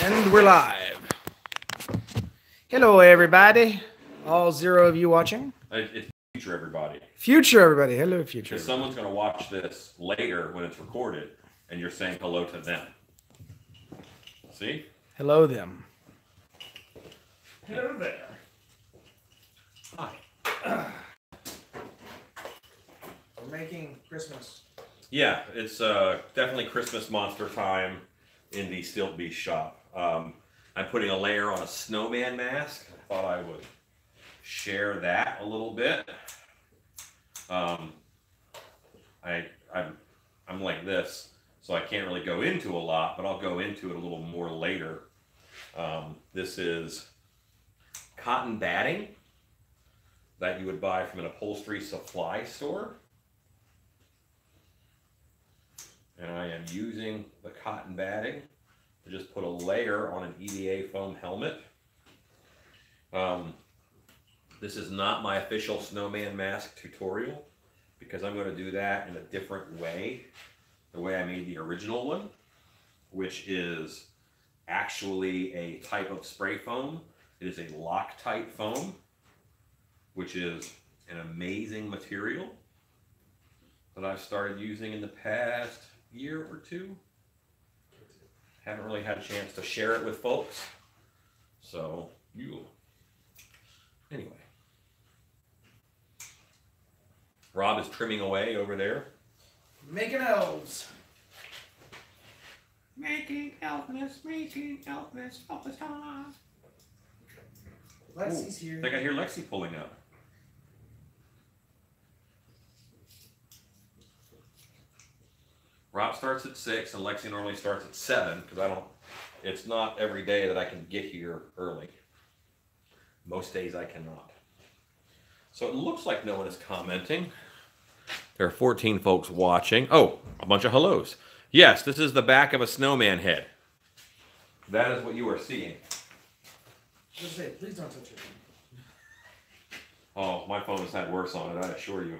And we're live. Hello, everybody. All 0 of you watching. It's future everybody. Future everybody. Hello, future. Because someone's going to watch this later when it's recorded, and you're saying hello to them. See? Hello, them. Hello there. Hi. We're making Christmas. Yeah, it's definitely Christmas monster time in the Stilt Beast shop. I'm putting a layer on a snowman mask. I thought I would share that a little bit. I'm like this, so I can't really go into a lot, but I'll go into it a little more later. This is cotton batting that you would buy from an upholstery supply store. And I am using the cotton batting to just put a layer on an EVA foam helmet. This is not my official snowman mask tutorial because I'm going to do that in a different way. The way I made the original one, which is actually a type of spray foam. It is a Loctite foam, which is an amazing material that I've started using in the past year or two. Haven't really had a chance to share it with folks. So, anyway. Rob is trimming away over there. Making elves. Making Elfmas, Elfmas time. Lexi's here. I think I hear Lexi pulling up. Rob starts at 6 and Lexi normally starts at 7 because it's not every day that I can get here early. Most days I cannot. So it looks like no one is commenting. There are 14 folks watching. Oh, a bunch of hellos. Yes, this is the back of a snowman head. That is what you are seeing. Just say, please don't touch it. Oh, my phone has had worse on it, I assure you.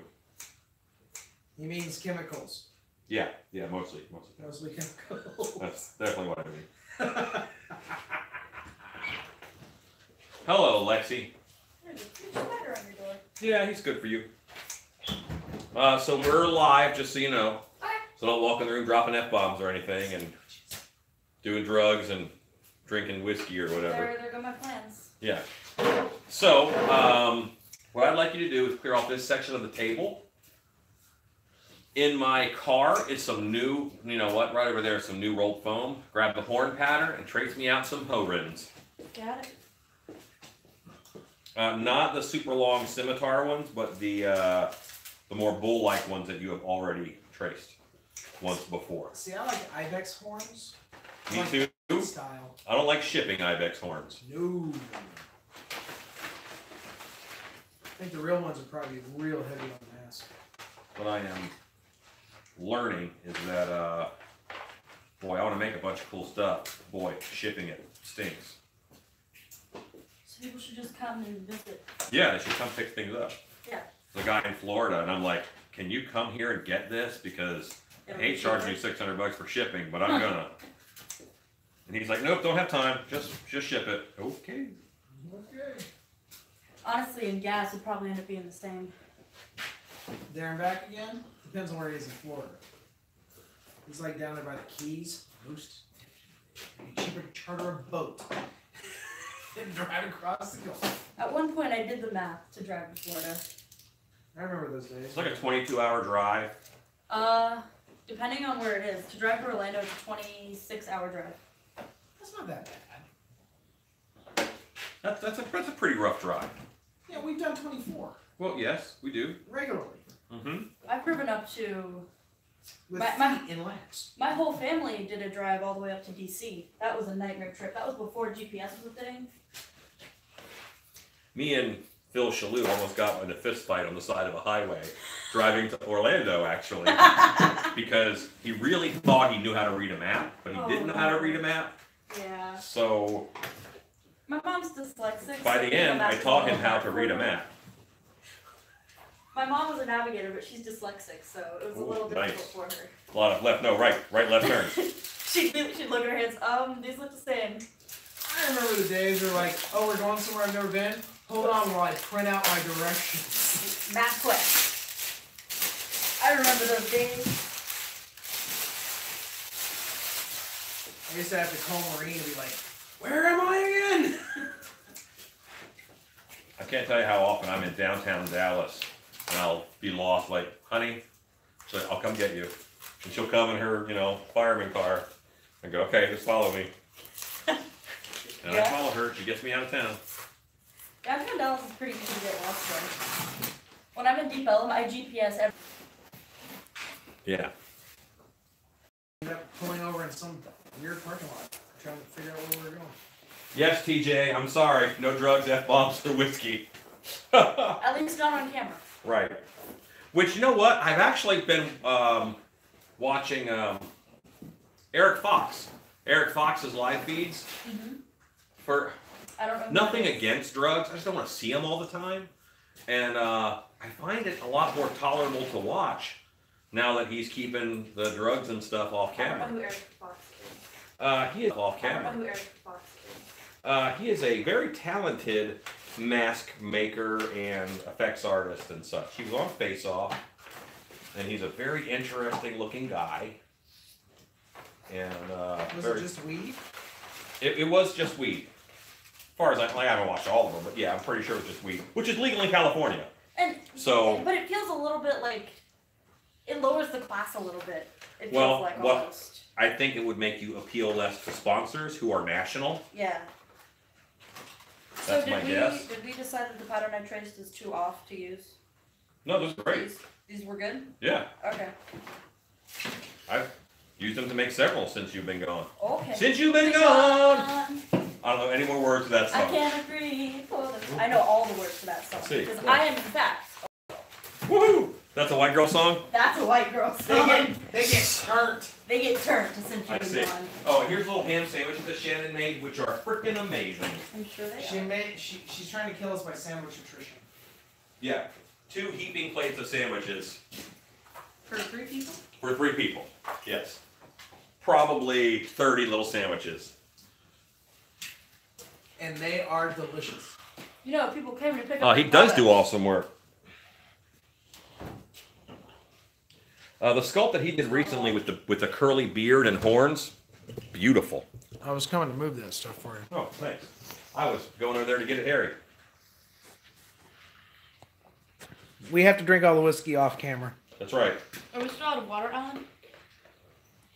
He means chemicals. Yeah, mostly. Mostly chemicals. That's definitely what I mean. Hello, Lexi. There's a spider on your door. Yeah, he's good for you. So we're live, just so you know. Hi. So don't walk in the room dropping F-bombs or anything and doing drugs and drinking whiskey or whatever. There go my plans. Yeah. So, what I'd like you to do is clear off this section of the table. In my car is some new, you know what, right over there is some new rolled foam. Grab the horn pattern and trace me out some hoe ribbons. Got it. Not the super long scimitar ones, but the more bull-like ones that you have already traced once before. See, I like ibex horns. Me like too. Style. I don't like shipping ibex horns. No. I think the real ones are probably real heavy on the mask. What I am learning is that, boy, I want to make a bunch of cool stuff. Boy, shipping it stinks. So people should just come and visit. Yeah, they should come fix things up. Yeah. The guy in Florida, and I'm like, can you come here and get this? Because I hate charging you $600 for shipping, but I'm gonna. And he's like, nope, don't have time. Just ship it. Okay. Okay. Honestly, in gas would probably end up being the same. There and back again? Depends on where he is in Florida. He's like down there by the Keys. Most. It'd be cheaper to charter a boat and drive across the Gulf. At one point, I did the math to drive to Florida. I remember those days. It's like a 22-hour drive. Depending on where it is. To drive to Orlando, it's a 26-hour drive. That's not that bad. That's a pretty rough drive. Yeah, we've done 24 Well, yes, we do. regularly. Mm-hmm. I've driven up to... With My- feet in laps. My whole family did a drive all the way up to D.C. That was a nightmare trip. That was before GPS was a thing. Me and Phil Shalhoub almost got in a fist fight on the side of a highway driving to Orlando, actually, because he really thought he knew how to read a map, but he didn't know how to read a map. Yeah. So My mom's dyslexic. by so the end, I that's taught a him how to little read a hard. map. My mom was a navigator, but she's dyslexic, so it was a Ooh, little nice. difficult for her. A lot of left, no, right, left turns. She'd look at her hands. These look the same. I remember the days where like, oh, we're going somewhere I've never been. Hold on while I print out my directions. MapQuest. I remember those days. I used to have to call Maureen and be like, where am I again? I can't tell you how often I'm in downtown Dallas and I'll be lost. Like, honey, she's like, I'll come get you. And she'll come in her, fireman car and go, okay, just follow me. And I follow her. She gets me out of town. Downtown Dallas is pretty easy to get lost from. When I'm in Deep Ellum, I GPS every. Yeah. Ended up pulling over in some weird parking lot, trying to figure out where we were going. Yes, TJ, I'm sorry. No drugs, F-bombs, or whiskey. At least not on camera. Right. Which, you know what? I've actually been watching Eric Fox. Eric Fox's live feeds. For I don't know. nothing against drugs. I just don't want to see them all the time. And I find it a lot more tolerable to watch now that he's keeping the drugs and stuff off I don't know camera. who Eric Fox is. He is off I don't know camera. who Eric Fox is. He is a very talented mask maker and effects artist and such. He was on Face Off, and he's a very interesting looking guy. And Was it just weed? It was just weed. As far as I haven't watched all of them, but yeah, I'm pretty sure it was just weed, which is legal in California. And So- but it feels a little bit like it lowers the class a little bit. It feels Well, like what- almost. I think it would make you appeal less to sponsors who are national. Yeah. That's so my guess. Did we decide that the pattern I traced is too off to use? No, those are great. These were good? Yeah, Okay. I've used them to make several since you've been gone. Okay. Since you've been gone! I don't know any more words to that I song. can't agree for the I know all the words to that song. I see. Because Yeah. I am in fact. Woohoo! That's a white girl song? That's a white girl They song. get turned. They get turned to since I you've see. been gone. Oh, and here's little ham sandwiches that Shannon made, which are freaking amazing. I'm sure they are. She's trying to kill us by sandwich nutrition. Yeah, 2 heaping plates of sandwiches For 3 people? for 3 people. Yes. Probably 30 little sandwiches. And they are delicious. You know, people came to pick up. Oh, he their does do products. awesome work. The sculpt that he did recently with the curly beard and horns, beautiful. I was coming to move that stuff for you. Oh, thanks. I was going over there to get it hairy. We have to drink all the whiskey off camera. That's right. Are we still out of water, Alan?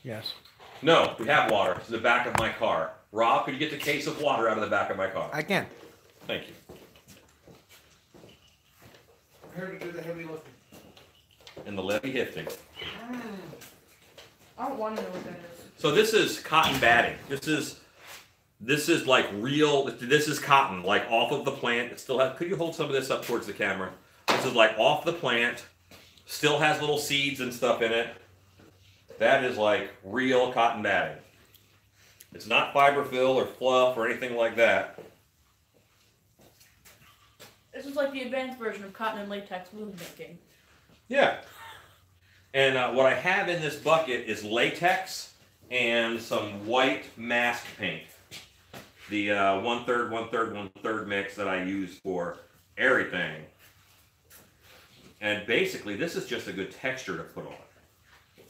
Yes. No, we have water. It's in the back of my car. Rob, could you get the case of water out of the back of my car? I can. Thank you. I'm here to do the heavy lifting. And the levy lifting. I don't want to know what that is. So this is cotton batting. This is like real. This is cotton, like off of the plant. It still has. Could you hold some of this up towards the camera? This is like off the plant. Still has little seeds and stuff in it. That is like real cotton batting. It's not fiberfill or fluff or anything like that. This is like the advanced version of cotton and latex wound making. Yeah. And what I have in this bucket is latex and some white mask paint. The 1/3, 1/3, 1/3 mix that I use for everything. And basically, this is just a good texture to put on.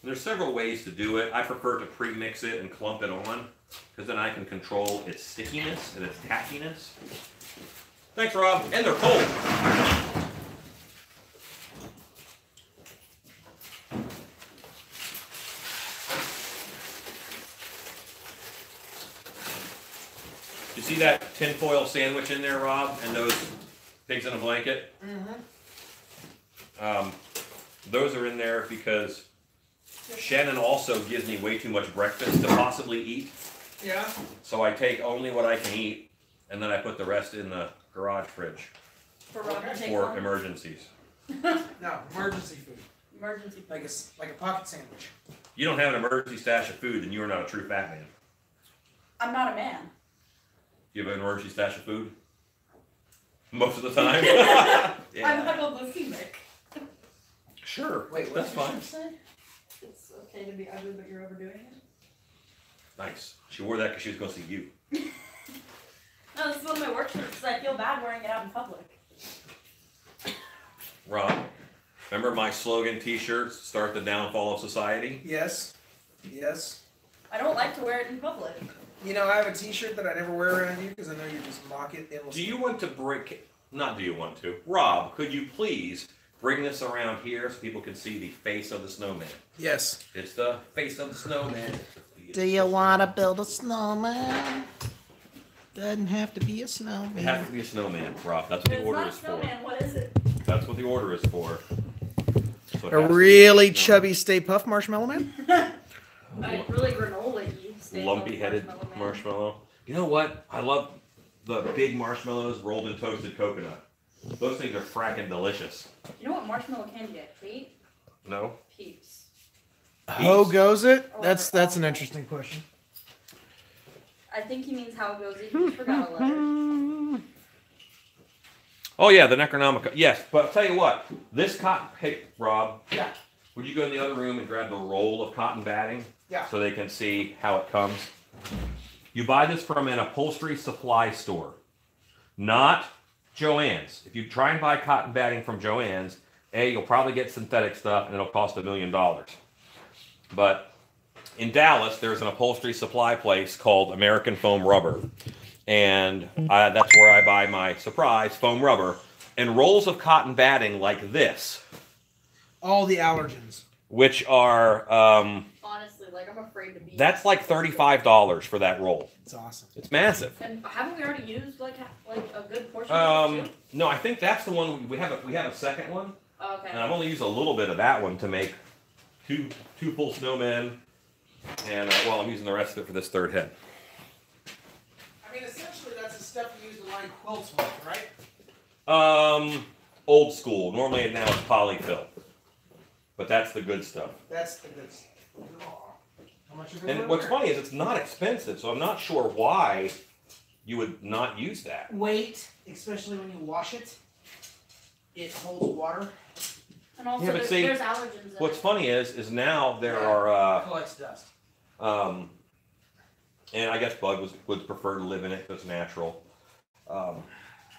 There's several ways to do it. I prefer to pre-mix it and clump it on, because then I can control its stickiness and its tackiness. Thanks, Rob. And they're cold. You see that tinfoil sandwich in there, Rob? And those pigs in a blanket? Those are in there because Shannon also gives me way too much breakfast to possibly eat. Yeah. So I take only what I can eat, and then I put the rest in the garage fridge For Rob to take for home. emergencies. No, emergency food. Emergency. Like a pocket sandwich. You don't have an emergency stash of food, then you are not a true fat man. I'm not a man. You have an emergency stash of food? Most of the time? I'm Yeah. hypoglycemic. Sure. Wait, That's what? fine. Say? It's okay to be ugly, but you're overdoing it. Nice. She wore that because she was going to see you. No, this is one of my work shirts because I feel bad wearing it out in public. Rob, remember my slogan T-shirts? Start the downfall of society. Yes. Yes. I don't like to wear it in public. You know, I have a T-shirt that I never wear around you because I know you just mock it endlessly. Do you want to break? Not do you want to? Rob, could you please bring this around here so people can see the face of the snowman? Yes. It's the face of the snowman. Do you want to build a snowman? Doesn't have to be a It snowman. has to be a snowman, Rob. That's what If the it's order not a is for. snowman, what is it? That's what the order is for. So it A has to be really a chubby Stay Puft Marshmallow Man? I really granola-y. lumpy-headed marshmallow. You know what? I love the big marshmallows rolled in toasted coconut. Those things are fracking delicious. You know what marshmallow candy I hate? No? Peeps. How goes it? Oh, That's they're an awful. interesting question. I think he means how it goes. He just forgot a letter. Oh yeah, the Necronomicon. Yes, but I'll tell you what. This cotton. Hey, Rob. Yeah. Would you go in the other room and grab the roll of cotton batting? Yeah. So they can see how it comes. You buy this from an upholstery supply store, not Joann's. If you try and buy cotton batting from Joann's, you'll probably get synthetic stuff and it'll cost $1 million. But in Dallas, there's an upholstery supply place called American Foam Rubber. And that's where I buy my surprise foam rubber and rolls of cotton batting like this, All the allergens. which are, Honestly, like I'm afraid to be. that's like $35 for that roll. It's awesome. It's massive. And haven't we already used like a good portion of it too? No, I think that's the one we have. We have a second one, Oh, okay. and I've only used a little bit of that one to make two full snowmen, and well, I'm using the rest of it for this third head. I mean, essentially, that's the stuff you use to line quilts with, right? Old school. Normally now it's polyfill, but that's the good stuff. That's the good stuff. Aw. How much is it? And what's funny is it's not expensive, so I'm not sure why you would not use that. Weight, especially when you wash it, it holds water. And also, Yeah, but see, there's allergens in What's it. funny is now there Yeah. are. Collects dust. And I guess Bud would prefer to live in it because it's natural.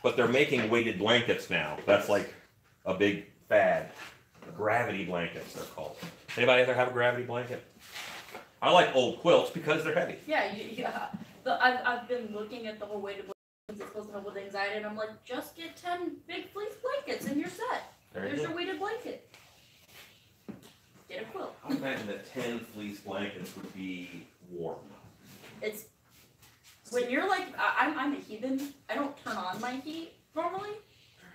But they're making weighted blankets now. That's like a big fad. Gravity blankets, they're called. Anybody ever have a gravity blanket? I like old quilts because they're heavy. Yeah, I've been looking at the whole weighted blankets. It's supposed to help with anxiety, and I'm like, just get 10 big fleece blankets and you're set. There's your weighted blanket. Get a quilt. I imagine that 10 fleece blankets would be warm. It's when you're like I'm a heathen. I don't turn on my heat normally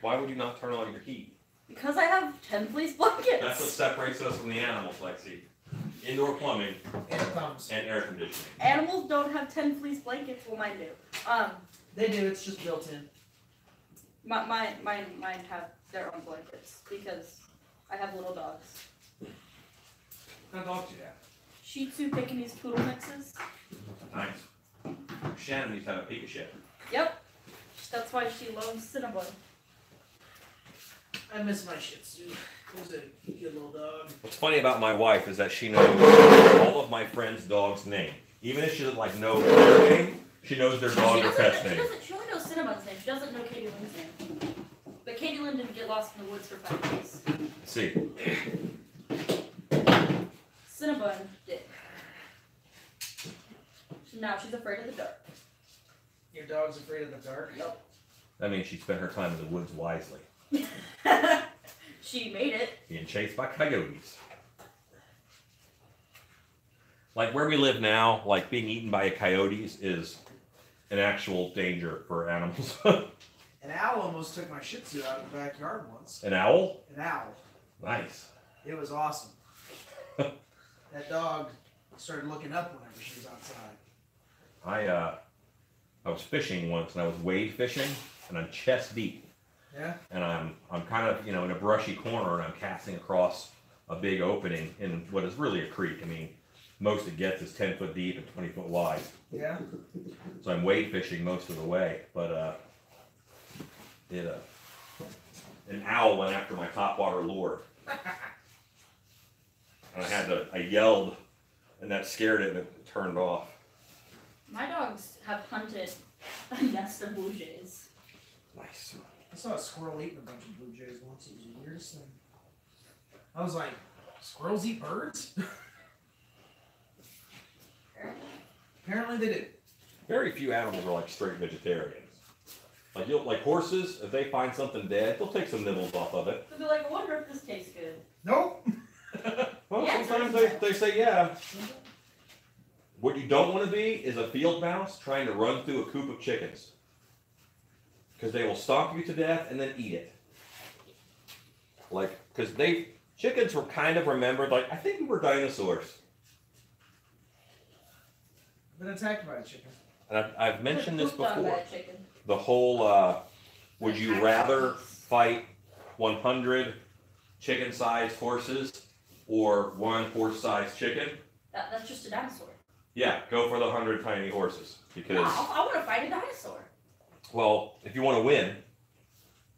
Why would you not turn on your heat? because I have 10 fleece That's what blankets. separates us from the animals, Lexi. Indoor plumbing And it comes. and air conditioning. Animals don't have 10 fleece blankets. Well, mine do. They do. It's just built in. Mine have their own blankets because I have little dogs. What kind of dogs do you have? Shih Tzu Pekingese poodle mixes. Nice. Shannon used to have a Pikachu. Yep. That's why she loves Cinnabon. I miss my Shih Tzu. It was a good little dog. What's funny about my wife is that she knows all of my friends' dogs' name. Even if she doesn't like know their name, she knows their dog or pet's name. She only knows Cinnabon's name. She doesn't know Katie Lynn's name. But Katie Lynn didn't get lost in the woods for 5 days. Let's see. Cinnabon did. Now she's afraid of the dark. Your dog's afraid of the dark? Yep. That means she spent her time in the woods wisely, She made it. being chased by coyotes. Like where we live now, like being eaten by coyotes is an actual danger for animals. An owl almost took my Shih Tzu out of the backyard once. An owl? An owl. Nice. It was awesome. That dog started looking up whenever she was outside. I was fishing once and I was wade fishing and I'm chest deep. Yeah? And I'm kind of, in a brushy corner and I'm casting across a big opening in what is really a creek. I mean, most it gets is 10 foot deep and 20 foot wide. Yeah? So I'm wade fishing most of the way, but an owl went after my topwater lure. And I yelled and that scared it and it turned off. My dogs have hunted a nest of blue jays. Nice. I saw a squirrel eating a bunch of blue jays once. It was the weirdest thing. I was like, squirrels eat birds? Apparently they do. Very few animals are like straight vegetarians. Like horses, if they find something dead, they'll take some nibbles off of it. They'll be like, I wonder if this tastes good. Nope. Well, Yeah, sometimes it's they say yeah. What you don't want to be is a field mouse trying to run through a coop of chickens. Because they will stomp you to death and then eat it. Because chickens were kind of remembered, I think we were dinosaurs. Been attacked by a chicken. And I've mentioned this Pooped on before. that chicken. The whole, would you rather fight 100 chicken-sized horses or one horse-sized chicken? That's just a dinosaur. Yeah, go for the 100 tiny horses. Because, No, I want to fight a dinosaur. well, if you want to win,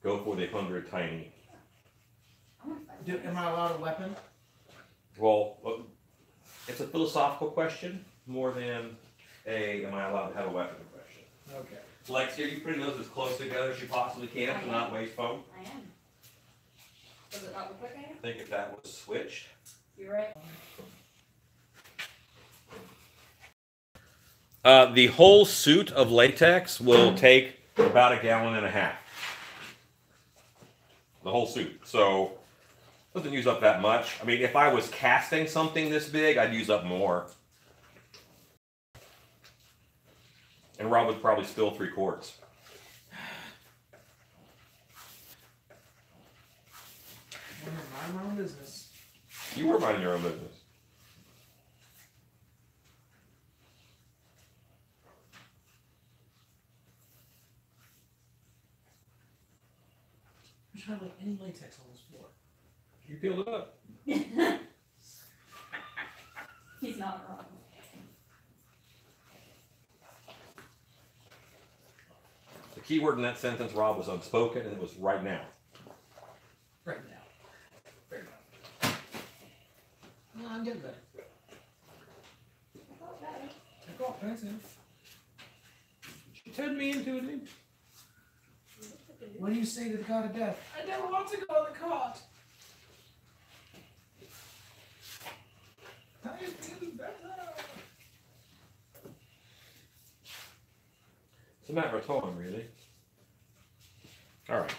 go for the 100 tiny. I want to fight a Am dinosaur. I allowed a weapon? Well, it's a philosophical question more than am I allowed to have a weapon question. Okay. Lex, are you putting those as close together as you possibly can to not waste foam? I am. Does it not look like I am? I think if that was switched. You're right. The whole suit of latex will take about 1.5 gallons. The whole suit. So, doesn't use up that much. I mean, if I was casting something this big, I'd use up more. And Rob would probably spill 3 quarts. I'm gonna mind my own business. You were minding your own business. There's hardly any latex on this floor. You peeled it up. He's not wrong. The key word in that sentence, Rob, was unspoken, and it was right now. Right now. Fair enough. No, I'm getting better. I got better. She turned me into an inch. What do you say to the god of death? I never want to go on the cot. I am feeling better. It's a matter of time, really. All right.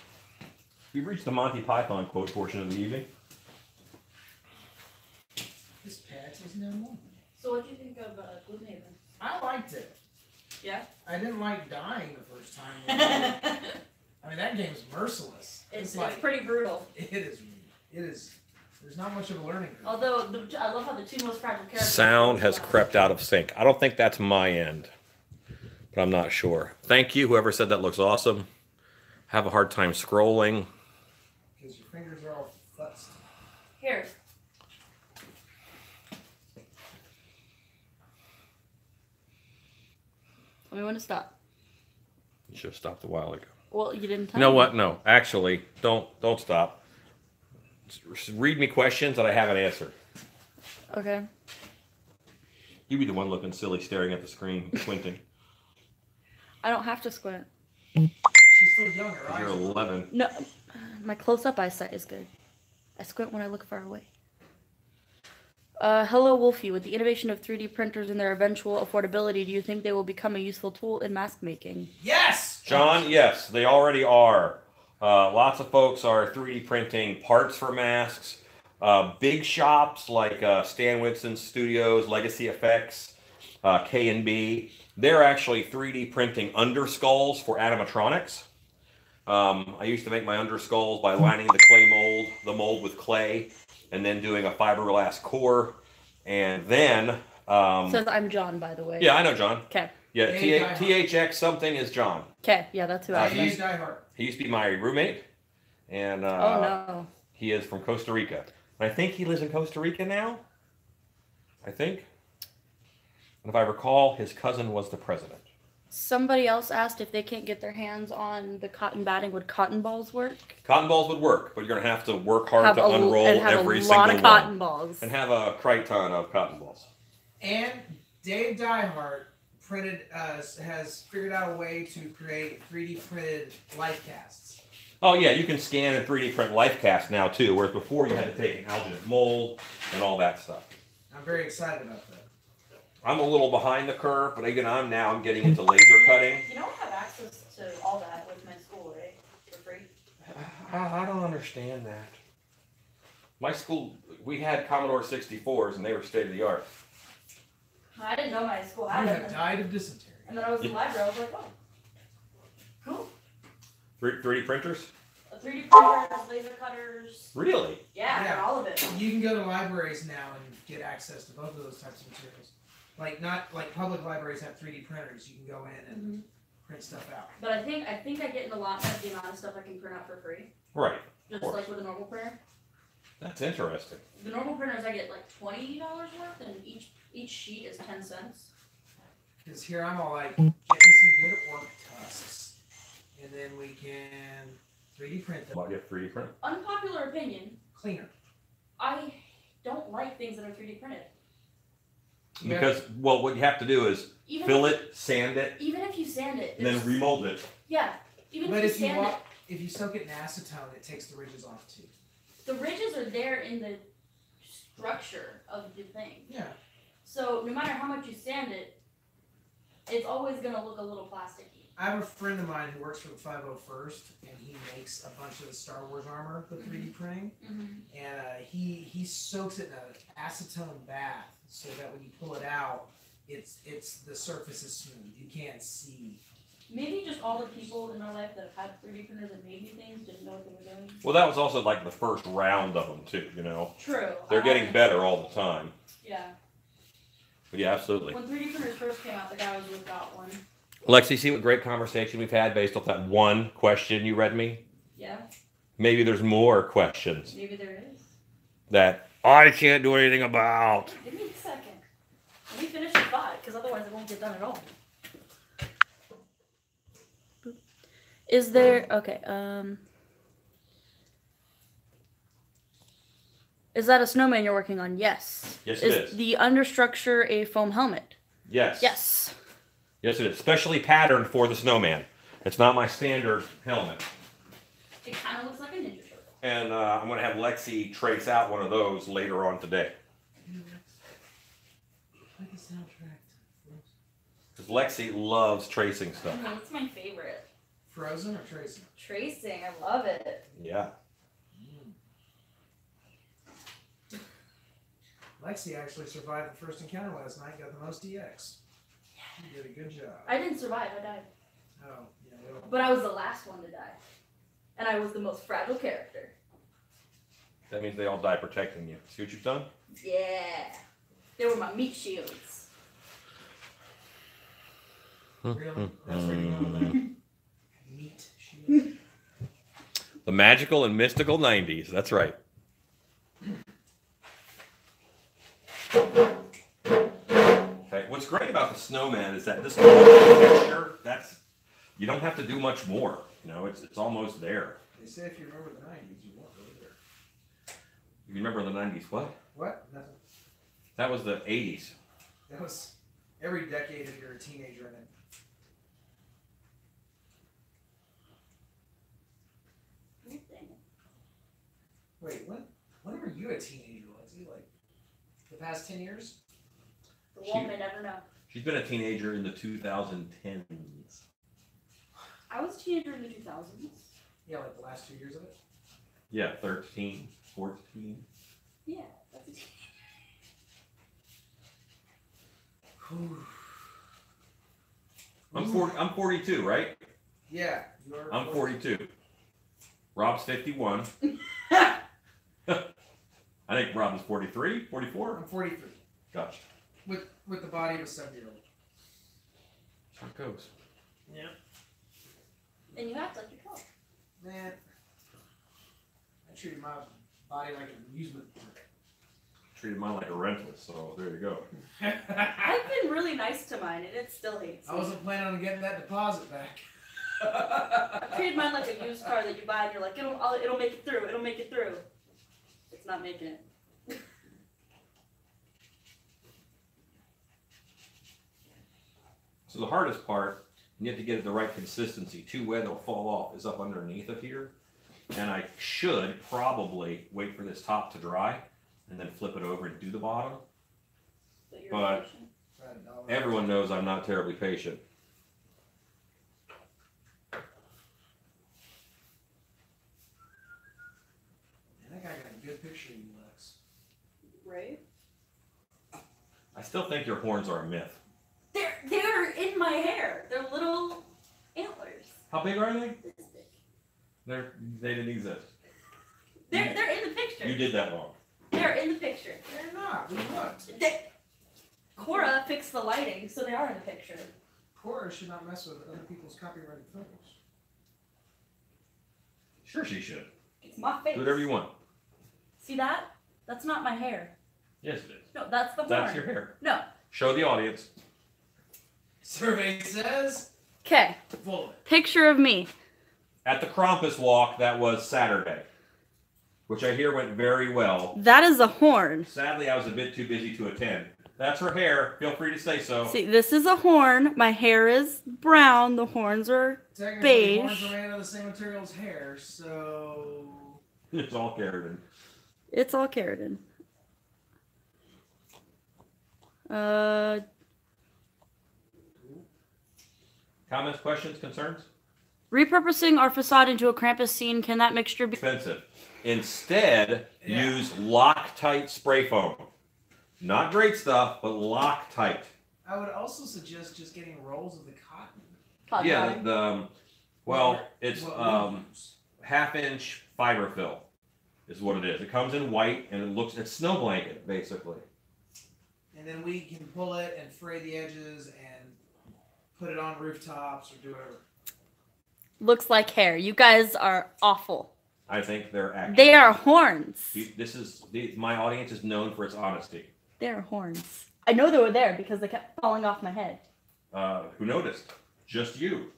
We've reached the Monty Python quote portion of the evening. This patch is no more. So what do you think of Gloomhaven? I liked it. Yeah? I didn't like dying the first time. it's I mean, that game's merciless. it's like, pretty brutal. it is, there's not much of a learning curve. Although, I love how the 2 most fragile characters... Sound has crept out of sync. I don't think that's my end, but I'm not sure. Thank you, whoever said that looks awesome. Have a hard time scrolling. Because your fingers are all futzed. Here. Tell me when to stop. You should have stopped a while ago. Well, you didn't tell You know me. what? No, actually, don't stop. Just read me questions that I haven't answered. Okay. You be the one looking silly, staring at the screen, squinting. I don't have to squint. She's still young, her eyes You're are 11. No, my close-up eyesight is good. I squint when I look far away. Hello, Wolfie. With the innovation of 3D printers and their eventual affordability, do you think they will become a useful tool in mask making? Yes! John, yes, they already are. Lots of folks are 3D printing parts for masks. Big shops like Stan Winston Studios, Legacy Effects, K&B, they're actually 3D printing underskulls for animatronics. I used to make my underskulls by lining the mold with clay, and then doing a fiberglass core, and then... Says I'm John, by the way. Yeah, I know John. Okay. Yeah, Hey, THX something is John. Okay, yeah, that's who I Hey, was. Die Hard. He used to be my roommate, and Oh, no. he is from Costa Rica. And I think he lives in Costa Rica now. I think. And if I recall, his cousin was the president. Somebody else asked if they can't get their hands on the cotton batting. Would cotton balls work? Cotton balls would work, but you're going to have to work hard to and unroll have every a single lot of cotton one. balls. And have a Crichton of cotton balls. And Dave Diehard printed has figured out a way to create 3D printed life casts. Oh yeah, you can scan and 3D print life cast now too, whereas before you had to take an alginate mold and all that stuff. I'm very excited about that. I'm a little behind the curve, but again, I'm getting into laser cutting. You don't have access to all that with my school, right? For free. I don't understand that. My school, we had Commodore 64s and they were state of the art. I didn't know my school You had have it. died of dysentery. And then I was in the library. I was like, oh, cool. 3D printers? 3D printers, laser cutters. Really? Yeah, Yeah. all of it. You can go to libraries now and get access to both of those types of materials. Like not like public libraries have 3D printers. You can go in and print stuff out. But I think I get in a lot of the amount of stuff I can print out for free. Right. Just course. like with a normal printer. That's interesting. The normal printers I get like $20 worth, and each sheet is 10 cents. Because here I'm all like, get me some good orc tusks, and then we can 3D print them. Well, you have 3D print? Unpopular opinion, Cleaner. I don't like things that are 3D printed. Yeah. Because, well, what you have to do is Even fill if, it, sand it, Even if you sand it, and then it's- remold it. yeah. Even But if you if you sand it, if you soak it in acetone, it takes the ridges off too. the ridges are there in the structure of the thing. Yeah. So no matter how much you sand it, it's always gonna look a little plasticky. I have a friend of mine who works for the 501st, and he makes a bunch of the Star Wars armor with 3D printing. And he soaks it in an acetone bath so that when you pull it out, it's the surface is smooth. You can't see. Maybe just all the people in our life that have had 3D printers and made me things didn't know what they were doing. Well, that was also like the first round of them too, you know. True. They're getting better all the time. Yeah. But yeah, absolutely. When 3D printers first came out, the guy was without one. Lexi, see what great conversation we've had based off that one question you read me? Yeah. Maybe there's more questions Maybe there is. that I can't do anything about. Give me a second. Let me finish the thought, because otherwise it won't get done at all. Is there okay? Is that a snowman you're working on? Yes. Yes, it is. The understructure a foam helmet? Yes. Yes. Yes, it is. Specially patterned for the snowman. It's not my standard helmet. It kind of looks like a ninja turtle. And I'm going to have Lexi trace out one of those later on today. Like a soundtrack. Because Lexi loves tracing stuff. No, it's my favorite. Frozen or Tracy? Tracing, I love it. Yeah. Lexi actually survived the first encounter last night. Got the most DX. You did a good job. I didn't survive, I died. Oh, yeah. Well, But I was the last one to die. And I was the most fragile character. That means they all die protecting you. See what you've done? Yeah. They were my meat shields. really? That's where you go with that. Meat shield. The magical and mystical 90s. That's right. Okay, what's great about the snowman is that this texture, you don't have to do much more. You know, it's almost there. They say if you remember the 90s, you won't really there. You remember the 90s? What? What? Nothing. That was the 80s. That was every decade if you're a teenager in it. Wait, when were you a teenager, Lindsay? Like the past 10 years? The world may never know. She's been a teenager in the 2010s. I was a teenager in the 2000s. Yeah, like the last 2 years of it. Yeah, 13, 14. Yeah, that's a teenager. I'm 42, right? Yeah, you're. I'm 42. Rob's 51. I think Rob is 43, 44. I'm 43. Gotcha. With the body of a 7-year-old. How it goes. Yeah. And you act like you're 12. Man, I treated my body like an amusement park. Treated mine like a rental, so there you go. I've been really nice to mine, and it still hates I me. wasn't planning on getting that deposit back. I treated mine like a used car that you buy, and you're like, it'll make it through. It'll make it through. It's not making it. So the hardest part, and you have to get it the right consistency. Too wet, it'll fall off, is up underneath of here. And I should probably wait for this top to dry and then flip it over and do the bottom. But everyone knows I'm not terribly patient. I think I got a good picture of you, Lex. Right? I still think your horns are a myth. They're in my hair. They're little antlers. How big are they? This big. They didn't exist. They're in the picture. You did that wrong. They're in the picture. They're not. We looked. Cora fixed the lighting, so they are in the picture. Cora should not mess with other people's copyrighted photos. Sure she should. It's my face. Do whatever you want. See that? That's not my hair. Yes, it is. No, that's the horn. That's your hair. No. Show the audience. Survey says Okay. full of it. Picture of me. At the Krampus walk, that was Saturday, which I hear went very well. That is a horn. Sadly, I was a bit too busy to attend. That's her hair. Feel free to say so. See, this is a horn. My hair is brown. The horns are Technically, beige. horns are made out of the same material as hair, so It's all keratin. It's all keratin. Comments, questions, concerns? Repurposing our facade into a Krampus scene. Can that mixture be? Expensive. Instead, Yeah. use Loctite spray foam. Not great stuff, but Loctite. I would also suggest just getting rolls of the cotton. Yeah, it's What we use. half-inch fiber fill is what it is. It comes in white and it's snow blanket basically. And then we can pull it and fray the edges and put it on rooftops or do whatever. Looks like hair. You guys are awful. I think they're actually. They are horns. My audience is known for its honesty. They are horns. I know they were there because they kept falling off my head. Who noticed? Just you.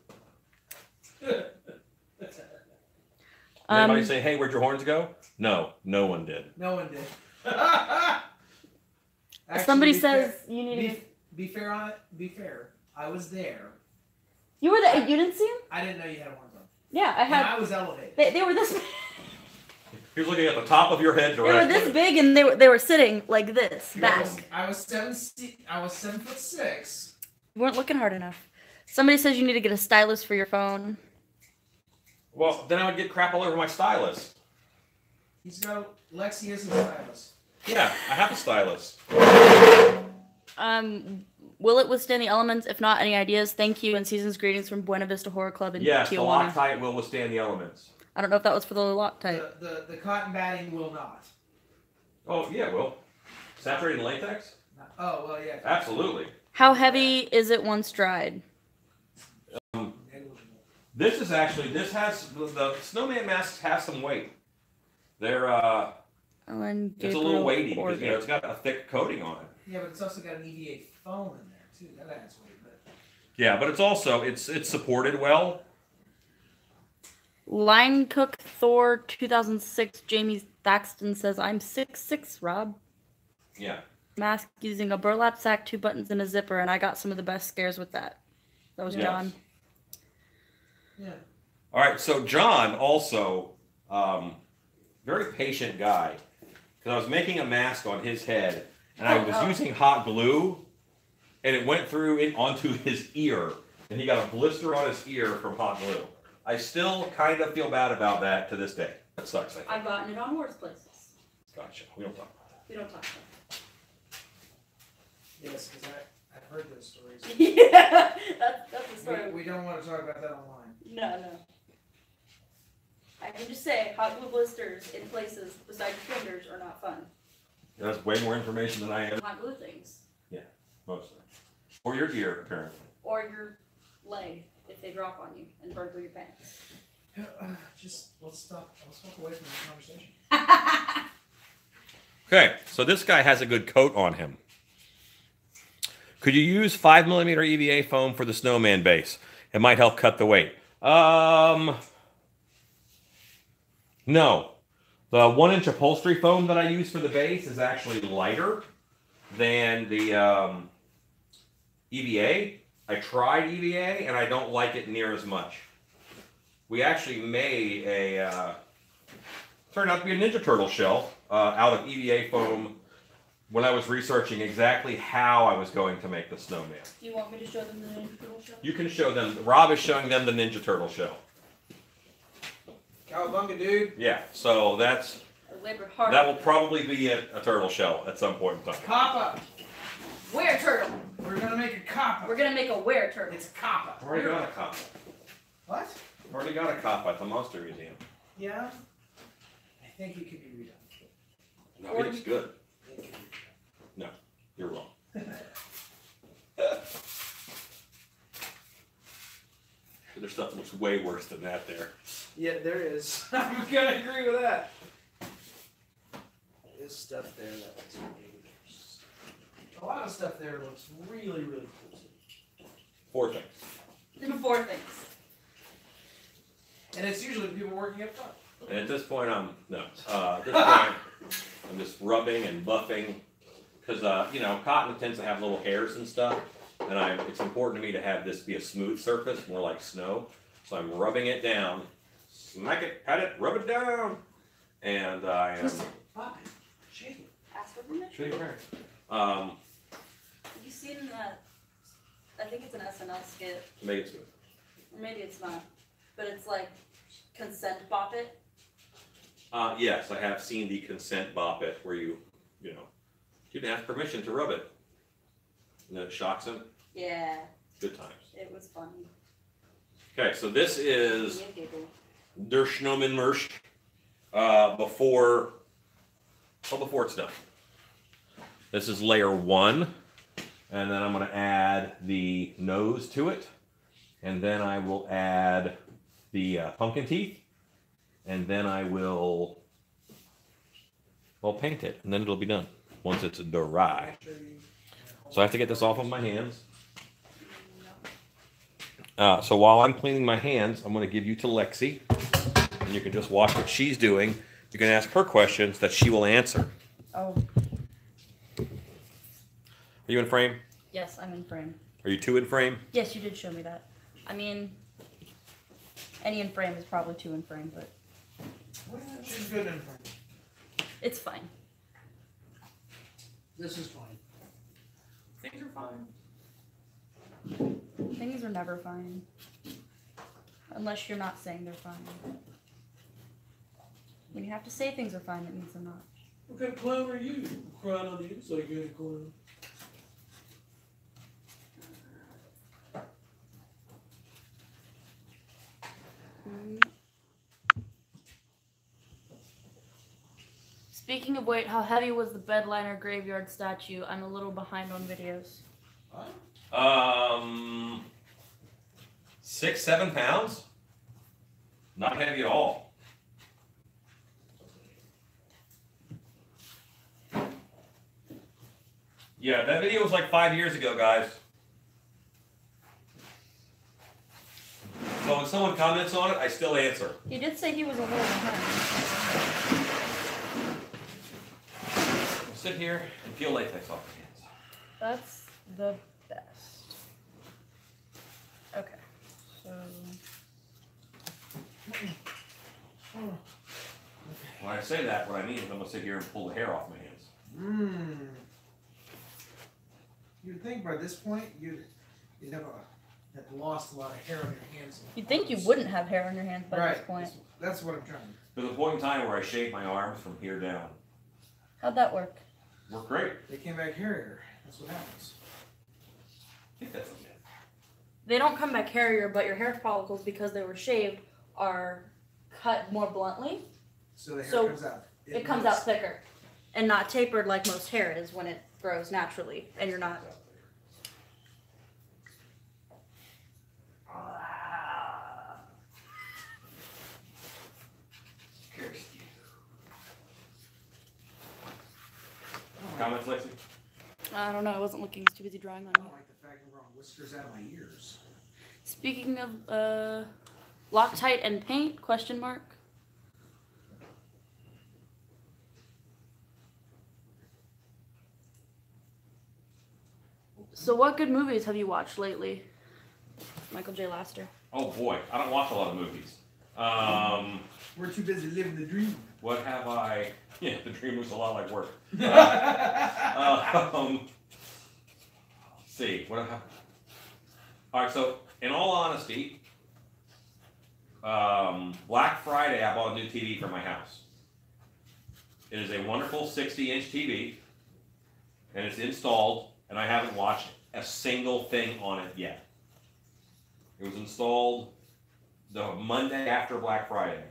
Anybody say, "Hey, where'd your horns go?" No, no one did. No one did. Somebody be says fair- you need to. be fair on it. Be fair. I was there. You were there. You didn't see them? I didn't know you had horns on. Yeah, I And had. I was elevated. They were this. He was looking at the top of your head They were directly. this big, and they were sitting like this back. I was 7'6". You weren't looking hard enough. Somebody says you need to get a stylus for your phone. Well, then I would get crap all over my stylus. Lexi is a stylus. Yeah, I have a stylus. Will it withstand the elements? If not, any ideas? Thank you, and season's greetings from Buena Vista Horror Club in Yes, the Tijuana. Loctite will withstand the elements. I don't know if that was for the Loctite. The cotton batting will not. Oh, yeah, it will. Saturated latex? Oh, well, yeah. Absolutely. How heavy is it once dried? Negligible. This is actually, the snowman masks have some weight. They're, Ellen it's a little Gabriel weighty because, Order. it's got a thick coating on it. Yeah, but it's also got an EVA foam in there, too. That adds weight. But Yeah, but it's also, it's supported well. Line Cook Thor 2006 Jamie Thaxton says, I'm 6'6", Rob. Yeah. Mask using a burlap sack, 2 buttons, and a zipper, and I got some of the best scares with that. That was Yes. John. yeah. All right, so John also, very patient guy, because I was making a mask on his head, and I was using hot glue, and it went through onto his ear, and he got a blister on his ear from hot glue. I still kind of feel bad about that to this day. That sucks. I think. I've gotten it on worse places. Gotcha. We don't talk about that. We don't talk about Yes, because I've heard those stories. it. Yeah, that's the story. We don't want to talk about that online. No. I can just say, hot glue blisters in places beside your fingers are not fun. That's way more information than I am. Hot glue things. Mostly. Or your ear, apparently. Or your leg, if they drop on you and burn through your pants. Let's walk away from this conversation. Okay, so this guy has a good coat on him. Could you use 5mm EVA foam for the snowman base? It might help cut the weight. No. The 1-inch upholstery foam that I use for the base is actually lighter than the EVA. I tried EVA and I don't like it near as much. We actually made a, turned out to be a Ninja Turtle shell out of EVA foam when I was researching exactly how I was going to make the snowman. Do you want me to show them the Ninja Turtle shell? You can show them, Rob is showing them the Ninja Turtle shell. Cowabunga, dude. Yeah, so that's, I labored hard. that will probably be a turtle shell at some point in time. Kappa. Were turtle. We're gonna make a kappa. We're gonna make a were turtle. It's kappa. I've already got a Kappa. What? I've already got a Kappa at the Monster Museum. Yeah. I think it could be redone. No, it's good. It could be redone. You're wrong. There's stuff that looks way worse than that there. Yeah, there is. I'm gonna agree with that. There's stuff there that looks really. A lot of stuff there looks really, really cool too. 4 things. 4 things. And it's usually people working up front. And at this point, at this point, I'm just rubbing and buffing. Because, cotton tends to have little hairs and stuff. And it's important to me to have this be a smooth surface, more like snow. So I'm rubbing it down. Smack it, pat it, rub it down. And I am... Pop it. Shake it. Ask for permission. Show you where. Have you seen that? I think it's an SNL skit, Make it smooth. or maybe it's not. But it's like consent bop it. Yes, I have seen the consent bop it where you didn't ask permission to rub it. And then it shocks him. Yeah, Good times. it was funny. Okay, so this is Me and Giggle. Der Snowman before it's done. This is layer 1. And then I'm going to add the nose to it. And then I will add the pumpkin teeth. And then I will, paint it. And then it'll be done once it's dry. So I have to get this off of my hands. So while I'm cleaning my hands, I'm going to give you to Lexi. And you can just watch what she's doing. You can ask her questions that she will answer. Oh, Are you in frame? yes, I'm in frame. Are you 2 in frame? Yes, you did show me that. I mean, any in frame is probably 2 in frame, but Well, she's good in front. it's fine. This is fine. Things are fine. Things are never fine. Unless you're not saying they're fine. When you have to say things are fine, that means they're not. What kind of clown are you? Crying on the inside, you're a clown. Speaking of weight, how heavy was the bedliner graveyard statue? I'm a little behind on videos. What? 6-7 pounds? Not heavy at all. Yeah, that video was like 5 years ago, guys. So when someone comments on it, I still answer. He did say he was a little behind. Sit here and peel latex off your hands. That's the best. Okay, so When I say that, what I mean is I'm gonna sit here and pull the hair off my hands. You'd think by this point you'd have lost a lot of hair on your hands. you'd think you wouldn't have hair on your hands by this point. That's what I'm trying to. There's a point in time where I shave my arms from here down. How'd that work? Worked great. They came back hairier. That's what happens. I think that's a myth. They don't come back hairier, but your hair follicles, because they were shaved, are cut more bluntly. So the hair So, comes out. It comes out thicker and not tapered like most hair is when it grows naturally, and you're not. Comments, Lexi? I don't know. I wasn't looking. Too busy drawing on I you. don't like the fact I'm growing whiskers out of my ears. Speaking of Loctite and paint? Question mark. So, what good movies have you watched lately? Michael J. Laster. Oh boy, I don't watch a lot of movies. We're too busy living the dream. What have I? Yeah, the dream was a lot like work. Let's see, what have? All right, so in all honesty, Black Friday I bought a new TV for my house. It is a wonderful 60-inch TV, and it's installed, and I haven't watched a single thing on it yet. It was installed the Monday after Black Friday.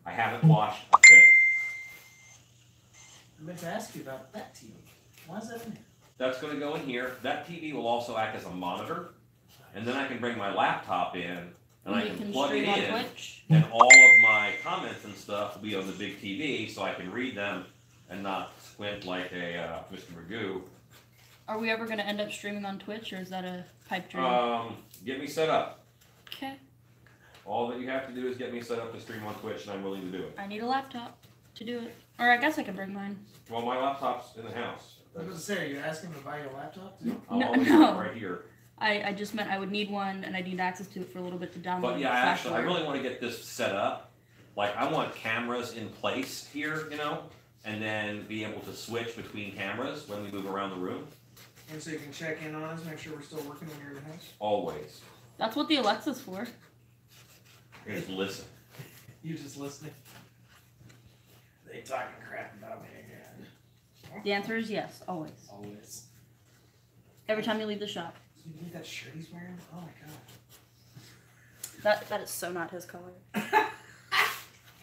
I haven't watched a thing. I meant to ask you about that TV. Why is that in here? That's going to go in here. That TV will also act as a monitor, and then I can bring my laptop in, and I can plug it stream on in, Twitch. and all of my comments and stuff will be on the big TV, so I can read them and not squint like a Mr. Magoo. Are we ever going to end up streaming on Twitch, or is that a pipe dream? Get me set up. Okay. All that you have to do is get me set up to stream on Twitch, and I'm willing to do it. I need a laptop to do it. Or I guess I can bring mine. Well, my laptop's in the house. I was going to say, are you asking to buy your laptop too? I'll No, always no. have it right here. I just meant I would need one, and I need access to it for a little bit to download. But yeah, Flash actually, I Forward. really want to get this set up. Like, I want cameras in place here, you know, and then be able to switch between cameras when we move around the room. And so you can check in on us, make sure we're still working when you're in the house. Always. That's what the Alexa's for. Just listen. You just listening. They talking crap about me again. The answer is yes, always. Always. Every time you leave the shop. So you need that shirt he's wearing? Oh my god. That is so not his color.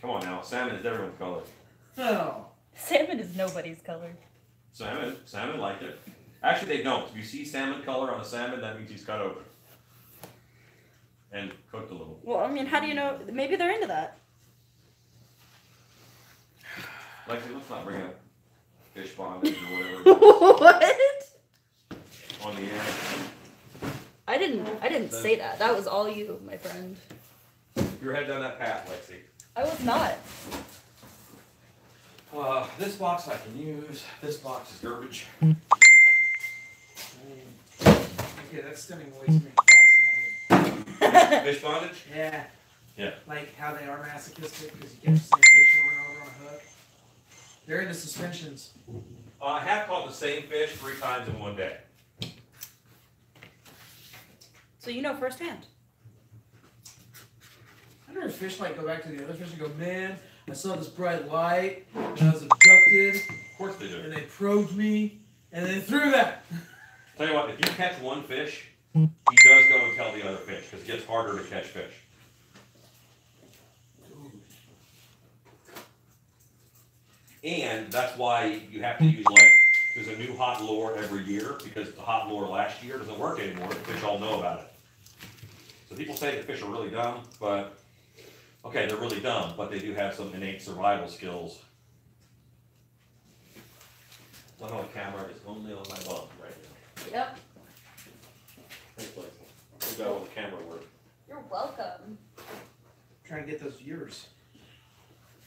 Come on now, salmon is everyone's color. Oh. Salmon is nobody's color. Salmon like it. Actually, they don't. If you see salmon color on a salmon, that means he's cut open. And cooked a little. Well, I mean, how do you know? Maybe they're into that. Lexi, let's not bring up fish bondage or whatever What? on the air. I didn't say that. That was all you, my friend. You're headed down that path, Lexi. I was not. This box I can use. This box is garbage. Okay, that's stemming way too many thoughts in my head. Fish bondage? Yeah. Yeah. Like how they are masochistic because you catch the same fish over and over on a hook. They're into suspensions. I have caught the same fish 3 times in one day. So you know firsthand. I wonder if fish like go back to the other fish and go, man, I saw this bright light and I was abducted Of course they do. and they probed me and then threw that. Tell you what, if you catch one fish, he does go and tell the other fish because it gets harder to catch fish. And that's why you have to use there's a new hot lure every year because the hot lure last year doesn't work anymore. The fish all know about it. So people say the fish are really dumb, but okay, they're really dumb, but they do have some innate survival skills. Somehow the camera is only on my bum right now. Yep. Thanks, Lexi. We got all the camera work. You're welcome. Trying to get those viewers.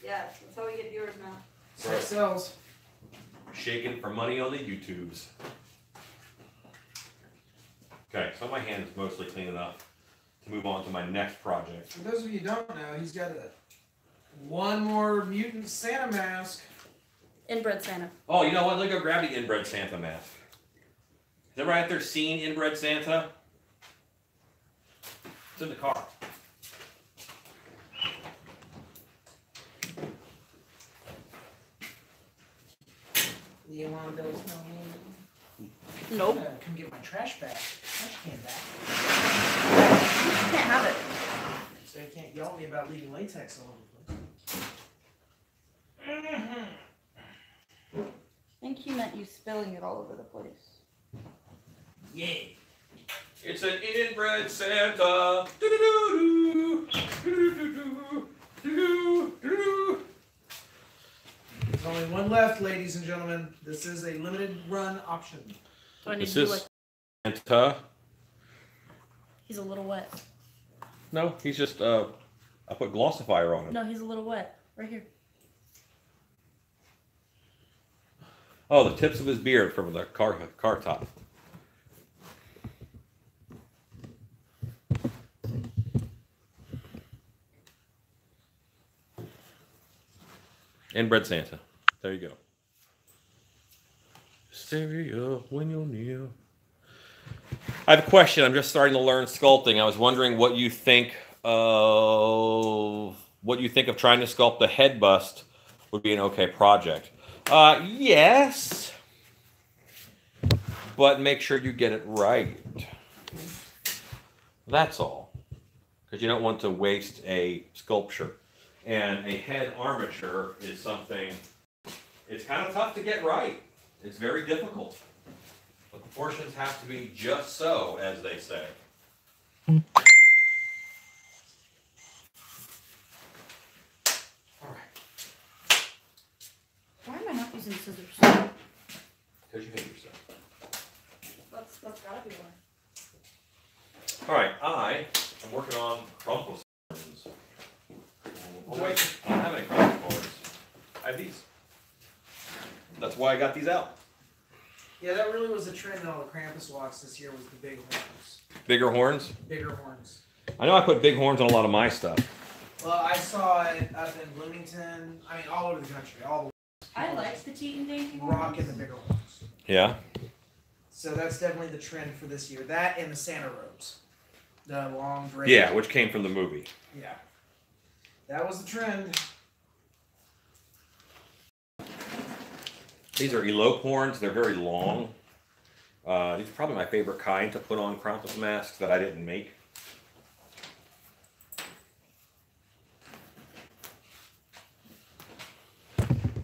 Yeah, that's how we get viewers now. Sex sells. Shaking for money on the YouTubes. Okay, so my hand is mostly clean enough to move on to my next project. For those of you who don't know, he's got one more mutant Santa mask. Inbred Santa. Oh, you know what? Let me go grab the inbred Santa mask. Has everybody out there seen inbred Santa? It's in the car. You want to build a snowman? Nope. Come get my trash bag. Trash can back. You can't have it. So you can't yell at me about leaving latex all over the place. I think he meant you spilling it all over the place. Yeah. It's an inbred Santa. Do-do-do-do. Do-do-do-do. Do-do-do-do. There's only one left, ladies and gentlemen. This is a limited run option. Do I need This to do is- like Santa. he's a little wet? No, he's just I put glossifier on him. No, he's a little wet. Right here. Oh, the tips of his beard from the car top. And Bread Santa. There you go. Stereo when you're near. I have a question. I'm just starting to learn sculpting. I was wondering what you think of trying to sculpt the head bust would be an okay project. Yes, but make sure you get it right. That's all. Because you don't want to waste a sculpture. And a head armature is something, it's kind of tough to get right. It's very difficult. The proportions have to be just so, as they say. All right. Why am I not using scissors? Because you hate yourself. That's gotta be why. All right, I am working on crumple horns. Oh wait, I don't have any crumple horns. I have these. That's why I got these out. Yeah, that really was a trend in all the Krampus walks this year was the big horns. Bigger horns? Bigger horns. I know I put big horns on a lot of my stuff. Well, I saw it up in Bloomington. I mean, all over the country. All the I like the Teton Dainty rocking the bigger horns. Yeah? So that's definitely the trend for this year. That and the Santa robes. The long drapes. Yeah, which came from the movie. Yeah. That was the trend. These are elope horns. They're very long. These are probably my favorite kind to put on Krampus masks that I didn't make.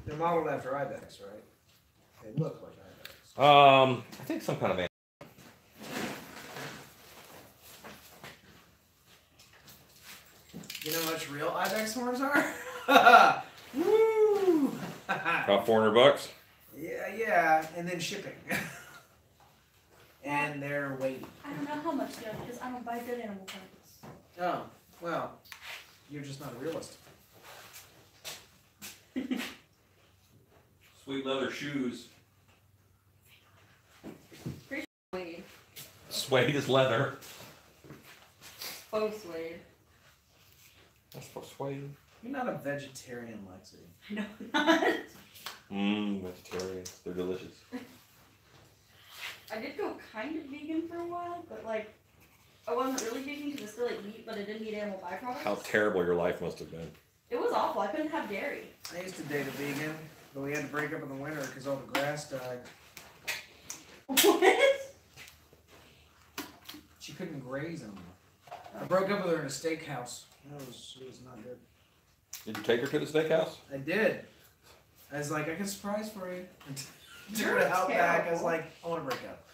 They're modeled after Ibex, right? They look like Ibex. I think some kind of animal. You know how much real Ibex horns are? Woo! About $400. Yeah, and then shipping. And they're weighty. I don't know how much they are because I don't buy dead animal parts. Oh, well, you're just not a realist. Sweet leather shoes. Suede. Suede is leather. Faux suede. That's for suede. You're not a vegetarian, Lexi. I know not. Vegetarian. They're delicious. I did go kind of vegan for a while, but like, I wasn't really vegan because I still ate meat, but I didn't eat animal byproducts. How terrible your life must have been. It was awful. I couldn't have dairy. I used to date a vegan, but we had to break up in the winter because all the grass died. What? She couldn't graze them. I broke up with her in a steakhouse. It was not good. Did you take her to the steakhouse? I did. I was like, I got a surprise for you. Took her You're to Outback. I was terrible. like, I want to break up.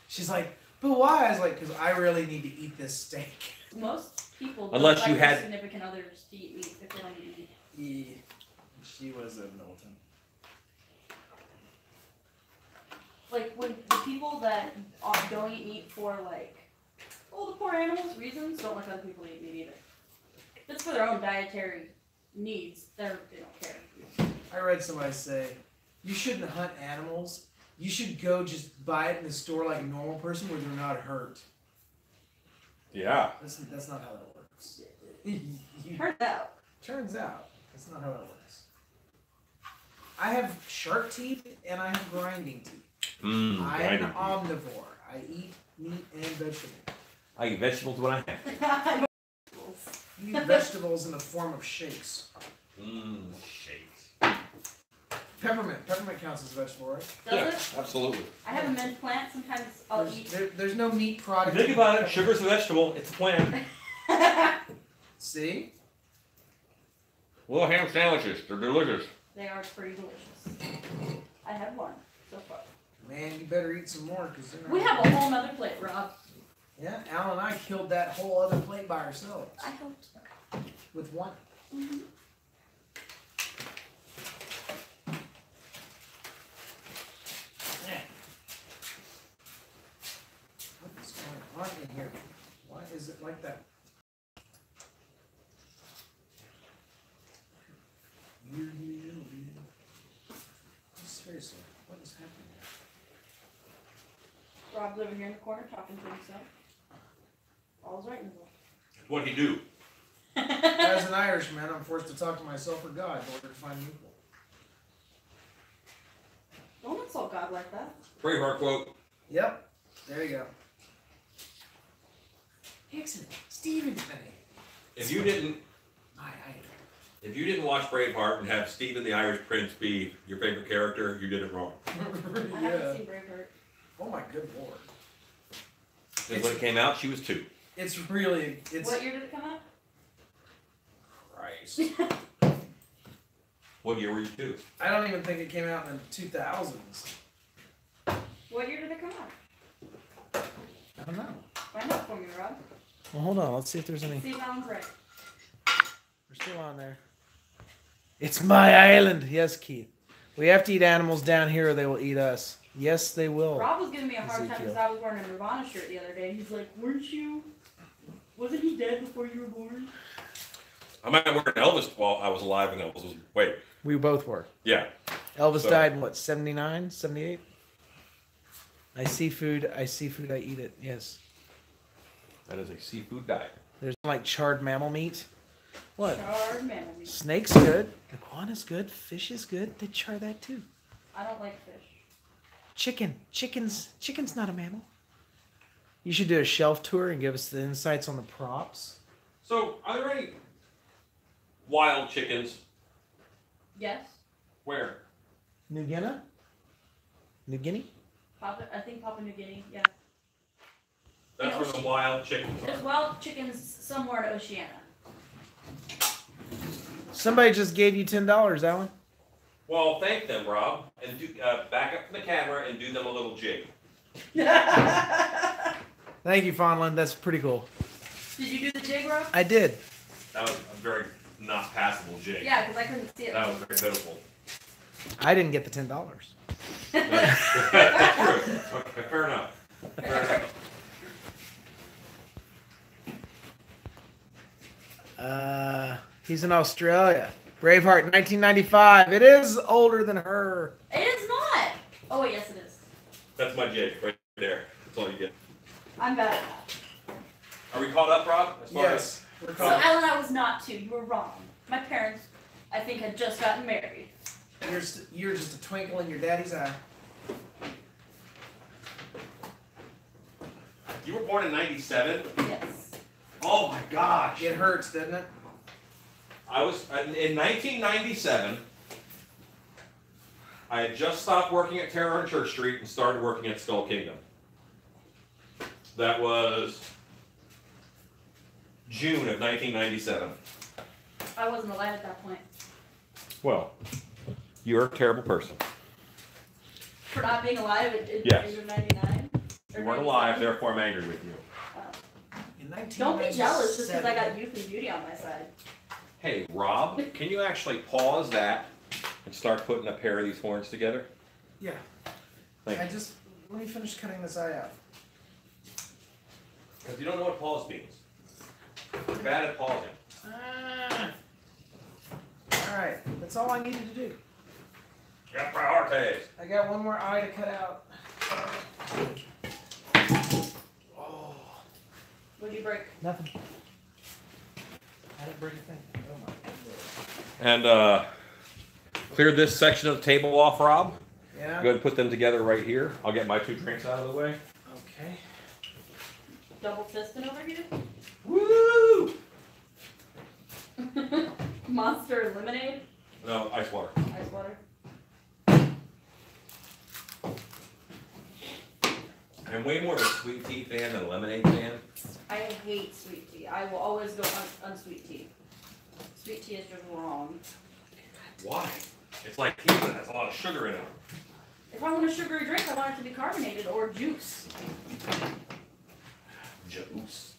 She's like, but why? I was like, because I really need to eat this steak. Most people don't Unless like you their had- significant others to eat meat if they don't eat meat. Yeah. She was a militant. Like when the people that don't eat meat for like, the poor animals reasons, don't like other people to eat meat either. If it's for their own dietary needs, they don't care. I read somebody say, you shouldn't hunt animals. You should go just buy it in the store like a normal person where they're not hurt. Yeah. That's not how that works. Turns out. That's not how that works. I have sharp teeth and I have grinding teeth. I'm Grinding. an omnivore. I eat meat and vegetables. I eat vegetables when I have. You eat vegetables in the form of shakes. Shakes. Peppermint. Peppermint counts as a vegetable, right? Does it? Absolutely. I have a mint plant. Sometimes I'll eat. There's no meat product. Think about it. Sugar's a vegetable. It's a plant. See? Little ham sandwiches. They're delicious. They are pretty delicious. I had one so far. Man, you better eat some more because We have a whole nother plate, Rob. Yeah, Al and I killed that whole other plate by ourselves I helped. with one. Mm-hmm. Yeah. What is going on in here? Why is it like that? Weird. Seriously, what is happening here? Rob's over here in the corner talking to himself. All's right in the world. What'd he do? As an Irishman, I'm forced to talk to myself or God in order to find an equal. Don't insult God like that. Braveheart quote. Yep. There you go. Excellent. Stephen today. If you didn't watch Braveheart and have Stephen the Irish Prince be your favorite character, you did it wrong. I haven't Yeah. seen Braveheart. Oh my good lord. Because when it came out, she was 2. It's really. It's. What year did it come out? Christ. What year were you 2? I don't even think it came out in the 2000s. What year did it come out? I don't know. Find out for me, Rob. Well, hold on. Let's see if there's any. See if Alan's right. We're still on there. It's my island. Yes, Keith. We have to eat animals down here or they will eat us. Yes, they will. Rob was giving me a hard time Ezekiel. because I was wearing a Nirvana shirt the other day, and he's like, "Weren't you? Wasn't he dead before you were born?" I might wear an Elvis while I was alive and Elvis was. Wait. We both were. Yeah. Elvis So- died in what, 79, 78? I see food, I eat it. Yes. That is a seafood diet. There's like charred mammal meat. What? Charred mammal meat. Snake's good. Iguana's good. Fish is good. They char that too. I don't like fish. Chicken. Chicken's not a mammal. You should do a shelf tour and give us the insights on the props. So, are there any wild chickens? Yes. Where? New Guinea? New Guinea? I think Papua New Guinea. Yeah. That's where the wild chickens There's are. wild chickens somewhere in Oceania. Somebody just gave you $10, Alan. Well, thank them, Rob, and do, back up from the camera and do them a little jig. Thank you, Fonlin. That's pretty cool. Did you do the jig, Rob? I did. That was a very not passable jig. Yeah, because I couldn't see it. That was very pitiful. I didn't get the $10. That's true. Okay, fair enough. Fair enough. He's in Australia. Braveheart, 1995. It is older than her. It is not. Oh wait, yes it is. That's my jig right there. That's all you get. I'm bad at that. Are we caught up, Rob? As far Yes. We're So caught. Alan, I was not 2. You were wrong. My parents, I think, had just gotten married. You're just a twinkle in your daddy's eye. You were born in 97? Yes. Oh my gosh. It hurts, doesn't it? I was in 1997. I had just stopped working at Terror on Church Street and started working at Skull Kingdom. That was June of 1997. I wasn't alive at that point. Well, you're a terrible person. For not being alive at Yes. age of 99? You weren't alive, therefore I'm angry with you. In Don't be jealous just because I 1997. got youth and beauty on my side. Hey, Rob, can you actually pause that and start putting a pair of these horns together? Yeah. Thank I you. just let me finish cutting this eye out. Because you don't know what pause means. You're bad at pausing. All right, that's all I needed to do. Got priorities. I got one more eye to cut out. Oh, What'd you break? Nothing. I didn't break a thing. Oh my goodness. And clear this section of the table off, Rob. Yeah. Go ahead and put them together right here. I'll get my 2 drinks out of the way. Okay. Double fisting over here? Woo! Monster lemonade? No, ice water. Ice water? I'm way more of a sweet tea fan than a lemonade fan. I hate sweet tea. I will always go unsweet tea. Sweet tea is just wrong. Why? It's like tea that has a lot of sugar in it. If I want a sugary drink, I want it to be carbonated or juice. Juice.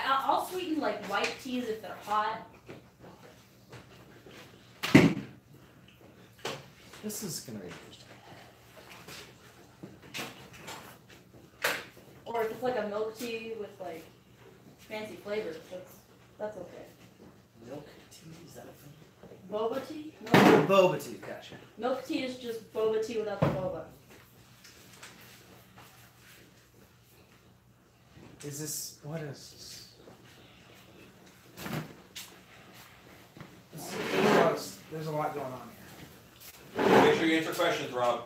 I'll sweeten like white teas if they're hot. This is gonna be interesting. Or if it's like a milk tea with like fancy flavors, that's okay. Milk tea, is that a thing? Boba tea? No. Boba tea, gotcha. Milk tea is just boba tea without the boba. Is this, what is this? lot going on here. Make sure you answer questions, Rob.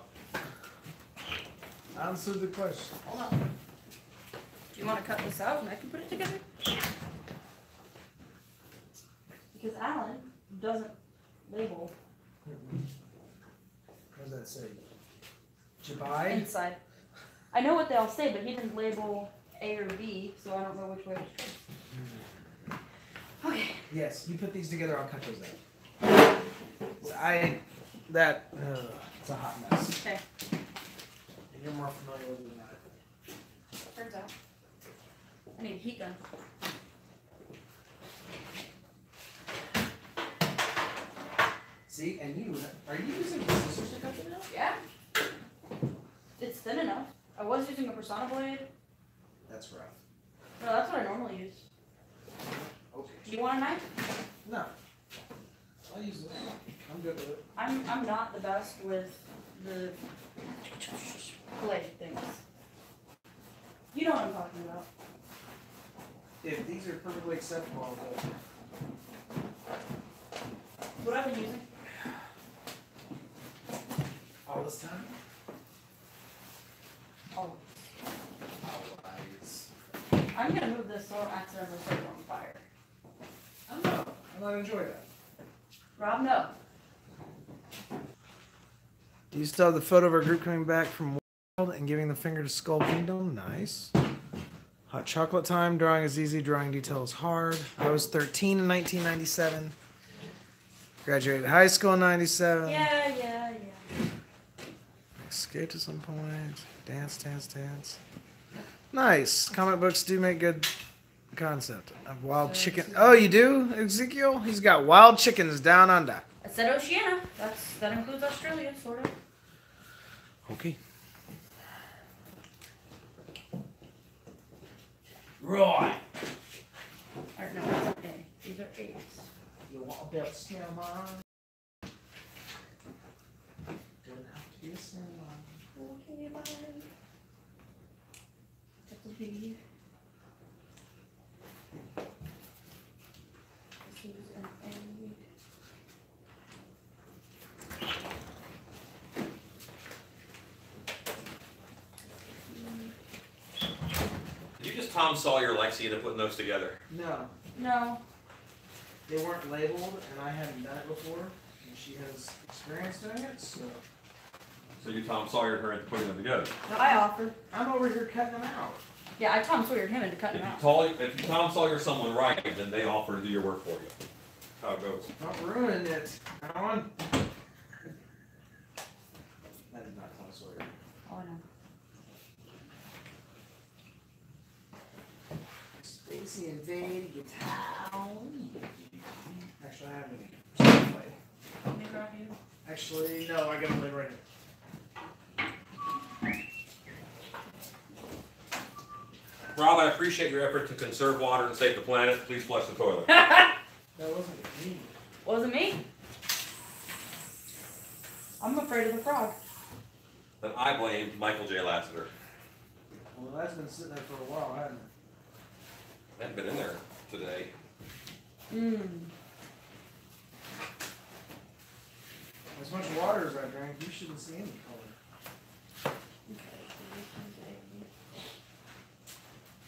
Answer the question. Hold on. Do you want to cut this out and I can put it together? Because Alan doesn't label What does that say? Jabai? inside. I know what they all say, but he didn't label A or B, so I don't know which way to choose. Okay. Yes, you put these together, I'll cut those out. It's a hot mess. Okay. And you're more familiar with it than I. Turns out. I need a heat gun. See, and you, are you using scissors to cut them out? Yeah. It's thin enough. I was using a Persona blade. That's rough. No, that's what I normally use. Okay. Do you want a knife? No. I'll use it. I'm good with it. I'm not the best with the blade things. You know what I'm talking about. If these are perfectly acceptable, I'll go. What I've been using. All this time? Oh, Always. I'm gonna move this so I don't accidentally set it on fire. I don't know. I might enjoy that. Rob, no. Do you still have the photo of our group coming back from World and giving the finger to Skull Kingdom? Nice. Hot chocolate time. Drawing is easy. Drawing detail is hard. I was 13 in 1997. Graduated high school in 97. Yeah. Skate at some point. Dance. Nice. Comic books do make good concept. Of wild chicken. Oh, you do, Ezekiel? He's got wild chickens down under. I said Oceania. That includes Australia, sort of. Okay. Right. Or no, that's an A. These are A's. You want a belt snowman? Don't have to be a snowman. Okay, bye. That's a B. This is an A. Did you just Tom Sawyer Lexi into putting those together? No, No. they weren't labeled, and I hadn't done it before, and she has experience doing it, so So you Tom Sawyer her into putting them together. I offered. I'm over here cutting them out. Yeah, I Tom Sawyered him into cutting If them you, out. if you Tom Sawyer someone right, then they offer to do your work for you. That's how it goes. Not ruining it, Alan. That is not Tom Sawyer. Oh, I know. Stacy invade your town. Actually, I have any. Let me grab you. Actually, no, I got a blade right here. Rob, I appreciate your effort to conserve water and save the planet. Please flush the toilet. That wasn't me. Wasn't me. I'm afraid of the frog. Then I blame Michael J. Lassiter. Well, that's been sitting there for a while, hasn't it? I haven't been in there today. As much water as I drank, you shouldn't see any color.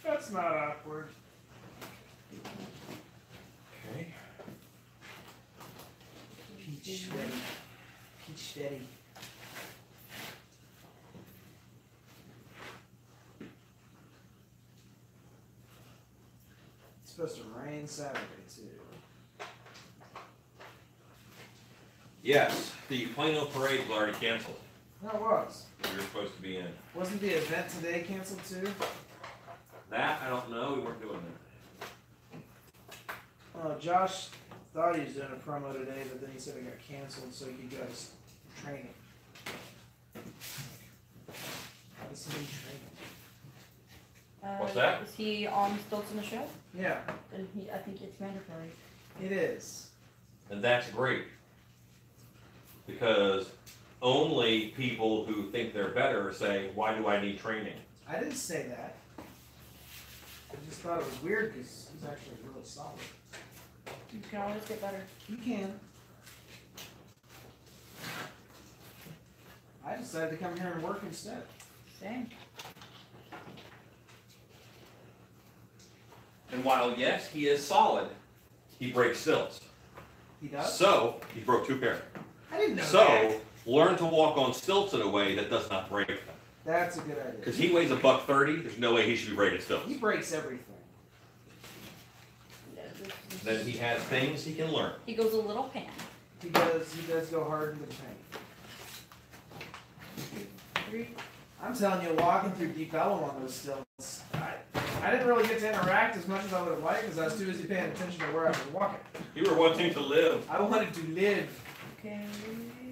That's not awkward. Okay. Peach Betty. Peach Betty. It's supposed to rain Saturday, too. Yes, the Plano parade was already canceled. No, it was. We were supposed to be in. Wasn't the event today canceled, too? That, I don't know. We weren't doing that. Josh thought he was doing a promo today, but then he said it got canceled so he could go to training. How does he need training? What's that? Is he on stilts in the show? Yeah, Then I think it's mandatory. it is. And that's great. Because only people who think they're better say, why do I need training? I didn't say that. I just thought it was weird because he's actually really solid. You can always get better. You can. I decided to come here and work instead. Same. And while, yes, he is solid, he breaks stilts. He does? So, he broke 2 pair. I didn't know So, that. learn to walk on stilts in a way that does not break them. That's a good idea. Because he weighs $130, there's no way he should be breaking stilts. He breaks everything. Then he has things he can learn. He goes a little pan. He does go hard into the paint. I'm telling you, walking through Deep Ellum on those stilts, I didn't really get to interact as much as I would have liked because I was too busy paying attention to where I was walking. You were wanting to live. I wanted to live. Okay.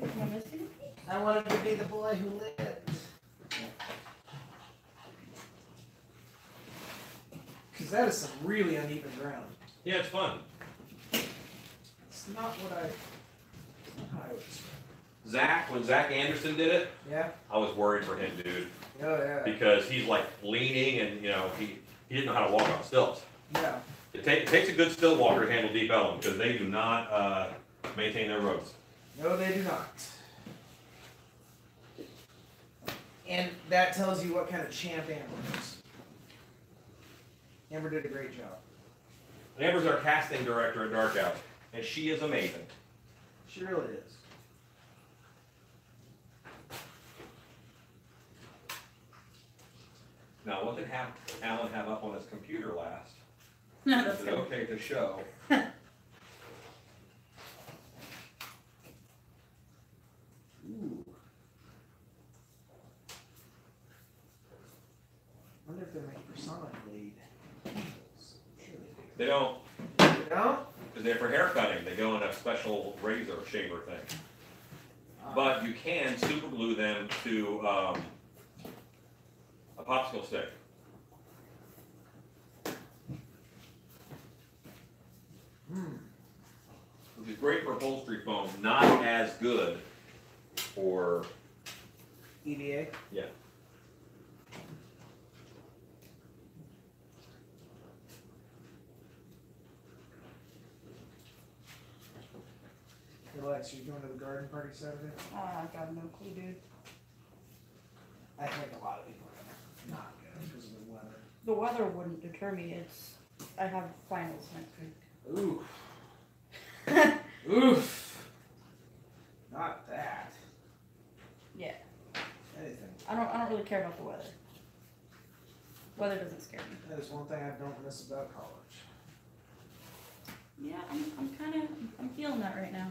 Am I missing a piece? I wanted to be the boy who lived. Because that is some really uneven ground. Yeah, it's fun. It's not what I would describe. Zach, when Zach Anderson did it, Yeah? I was worried for him, dude. Oh, yeah. Because he's like leaning and, you know, he didn't know how to walk on stilts. Yeah. It takes a good stilt walker to handle Deep Ellum because they do not maintain their roads. No, they do not. And that tells you what kind of champ Amber is. Amber did a great job. Amber's our casting director at Dark Out, and she is amazing. She really is. Now, what did Alan have up on his computer last? No, Is that's it good. okay to show? Ooh. I wonder if they make Persona blade. Sure They don't, they do. No? because they're for hair cutting. They go in a special razor shaver thing. But you can super glue them to a popsicle stick. Which is great for upholstery foam, not as good for, EVA? yeah. Relax, you going to the garden party Saturday? I got no clue, dude. I think a lot of people are not good because of the weather. The weather wouldn't deter me. I have finals next week. Ooh. Oof. Not that. Yeah. Anything. I don't really care about the weather. Weather doesn't scare me. That is one thing I don't miss about college. Yeah, I'm feeling that right now.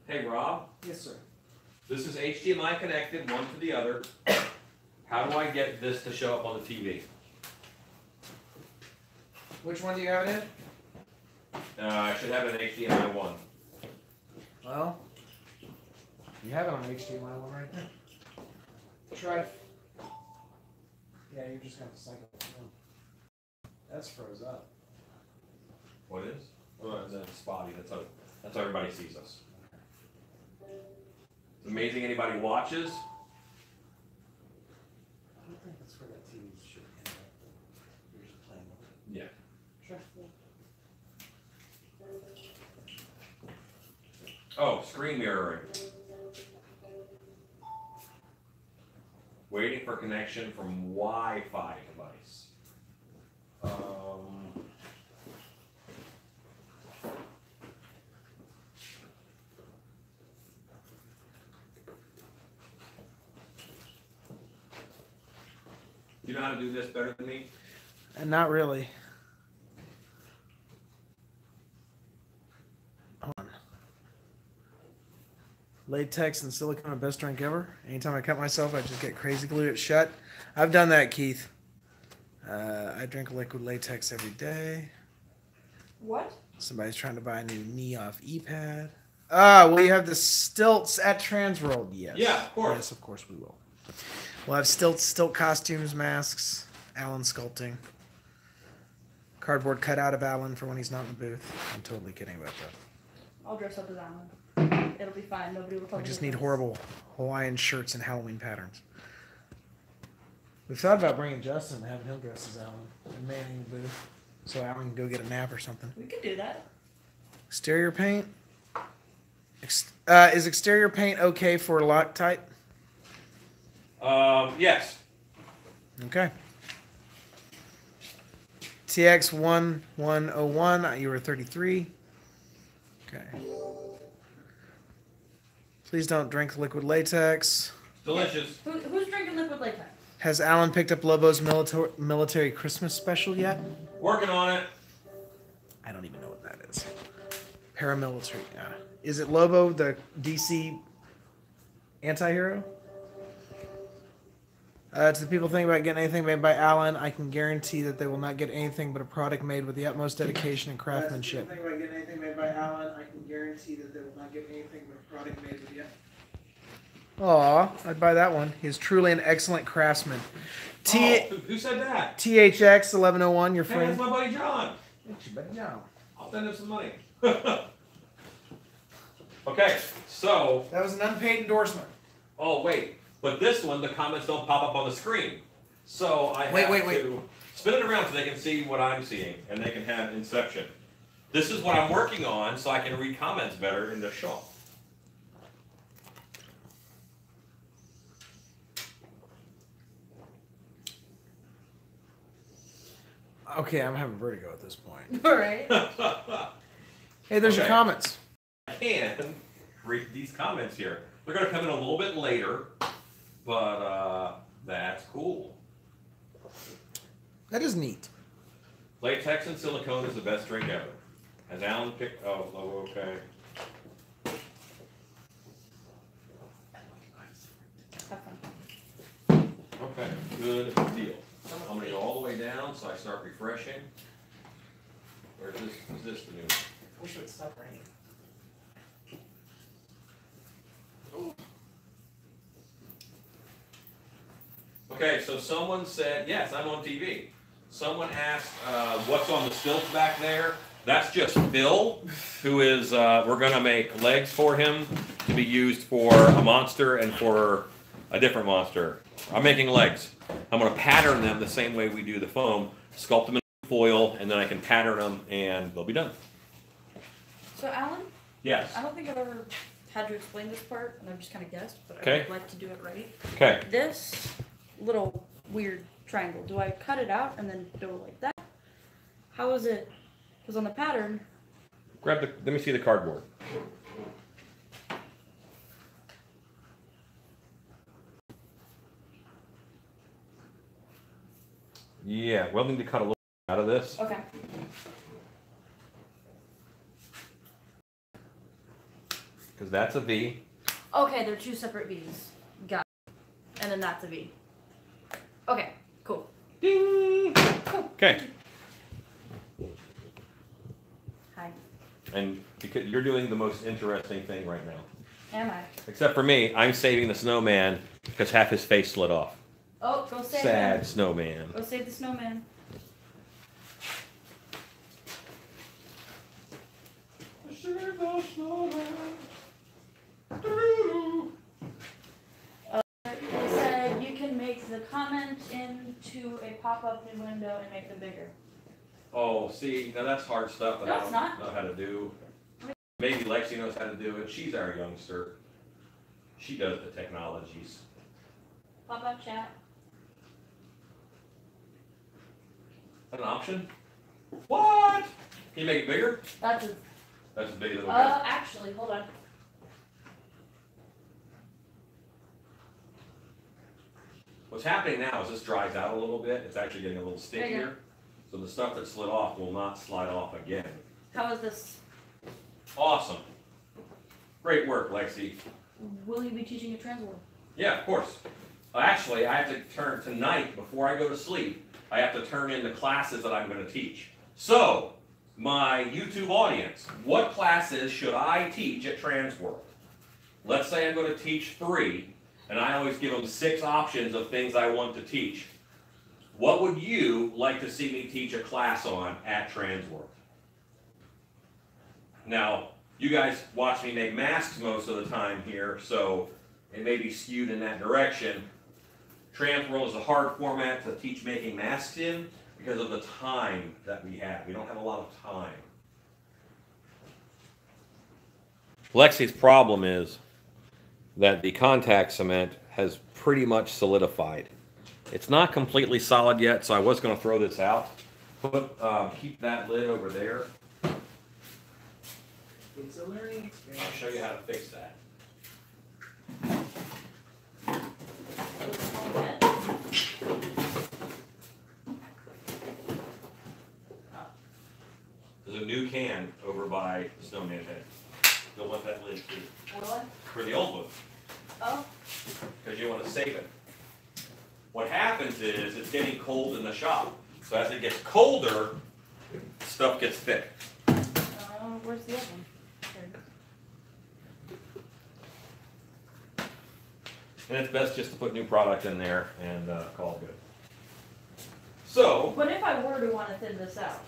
Hey Rob, Yes, sir. this is HDMI connected, one to the other. How do I get this to show up on the TV? Which one do you have it in? I should have an HDMI 1. Well, you have it on HDMI one right there. Try. Yeah, you're just gonna have to cycle it through. That's froze up. What is? Oh, it's spotty. That's how everybody sees us. It's amazing anybody watches. I don't think that's where that TV should end up. You're just playing with it. Yeah. Sure. Oh, screen mirroring. Waiting for connection from Wi-Fi device. You know how to do this better than me? And not really. Hold on. Latex and silicone, best drink ever. Anytime I cut myself, I just get crazy glue it shut. I've done that, Keith. I drink liquid latex every day. What? Somebody's trying to buy a new knee off E-pad. Ah, will you have the stilts at Transworld? Yes. Yeah, of course. Yes, of course we will. We'll have stilt costumes, masks, Alan sculpting, Cardboard cutout of Alan for when he's not in the booth. I'm totally kidding about that. I'll dress up as Alan. It'll be fine. Nobody will tell We me just the need difference. horrible Hawaiian shirts and Halloween patterns. We've thought about bringing Justin and having him dress as Alan and manning the booth so Alan can go get a nap or something. We could do that. Exterior paint. Is exterior paint okay for Loctite? Yes. Okay. TX1101, you were 33. Okay. Please don't drink liquid latex. Delicious. Who's drinking liquid latex? Has Alan picked up Lobo's military Christmas special yet? Working on it. I don't even know what that is. Paramilitary. Is it Lobo, the DC anti-hero? To the people thinking about getting anything made by Alan, I can guarantee that they will not get anything but a product made with the utmost dedication and craftsmanship. To the people thinking about getting anything made by Alan, I can guarantee that they will not get anything but a product made with the Aw, I'd buy that one. He is truly an excellent craftsman. Who said that? THX 1101, your Hey, friend. that's my buddy John. It's your buddy John. I'll send him some money. Okay, so, That was an unpaid endorsement. oh wait, but this one, the comments don't pop up on the screen. So I have Wait. to spin it around so they can see what I'm seeing and they can have Inception. This is what I'm working on so I can read comments better in the show. Okay, I'm having vertigo at this point. All right. Hey, there's your Okay. comments. And read these comments here. They're gonna come in a little bit later, but that's cool. That is neat. Latex and silicone is the best drink ever. Has Alan picked? Oh, okay. Have fun. Okay, good deal. I'm gonna go all the way down so I start refreshing. Or is this the new one? Wish it would stop raining. Okay, so someone said, yes, I'm on TV. Someone asked, what's on the stilts back there? That's just Phil, who is, we're gonna make legs for him to be used for a monster and for a different monster. I'm making legs. I'm gonna pattern them the same way we do the foam, sculpt them in foil, and then I can pattern them and they'll be done. So, Alan, Yes. I don't think I've ever had to explain this part, and I've just kind of guessed, but I Okay. would like to do it right. Okay. This little weird triangle, do I cut it out and then do it like that? How is it? Because on the pattern, Let me see the cardboard. Yeah, we'll need to cut a little out of this. okay. Because that's a V. Okay, they're two separate V's. Got it. And then that's a V. Okay, cool. Ding! Okay. Hi. And because you're doing the most interesting thing right now. Am I? Except for me, I'm saving the snowman because half his face slid off. Oh, go save Sad him. snowman. Go save the snowman. Save the snowman. They said you can make the comment into a pop-up new window and make them bigger. Oh, see, now that's hard stuff that No, I it's don't not. know how to do. Maybe Lexi knows how to do it. She's our youngster. She does the technologies. Pop-up chat. Is that an option? What? Can you make it bigger? That's a, That's as big as it will get. actually, hold on. What's happening now is this dries out a little bit. It's actually getting a little There you go. stickier. So the stuff that slid off will not slide off again. How is this? Awesome. Great work, Lexi. Will you be teaching a transworld? Yeah, of course. Actually, I have to turn tonight, before I go to sleep, I have to turn in the classes that I'm going to teach. So, my YouTube audience, what classes should I teach at Transworld? Let's say I'm going to teach 3, and I always give them 6 options of things I want to teach. What would you like to see me teach a class on at Transworld? Now, you guys watch me make masks most of the time here, so it may be skewed in that direction. Transworld is a hard format to teach making masks in because of the time that we have. We don't have a lot of time. Lexi's problem is that the contact cement has pretty much solidified. It's not completely solid yet, so I was going to throw this out. Keep that lid over there. It's a learning experience. I'll show you how to fix that. There's a new can over by the Snowman Head. You'll want that lid too. What? For the old one, Oh, because you want to save it. What happens is it's getting cold in the shop. So as it gets colder, stuff gets thick. where's the other one? And it's best just to put new product in there and call it good. So, But if I were to want to thin this out,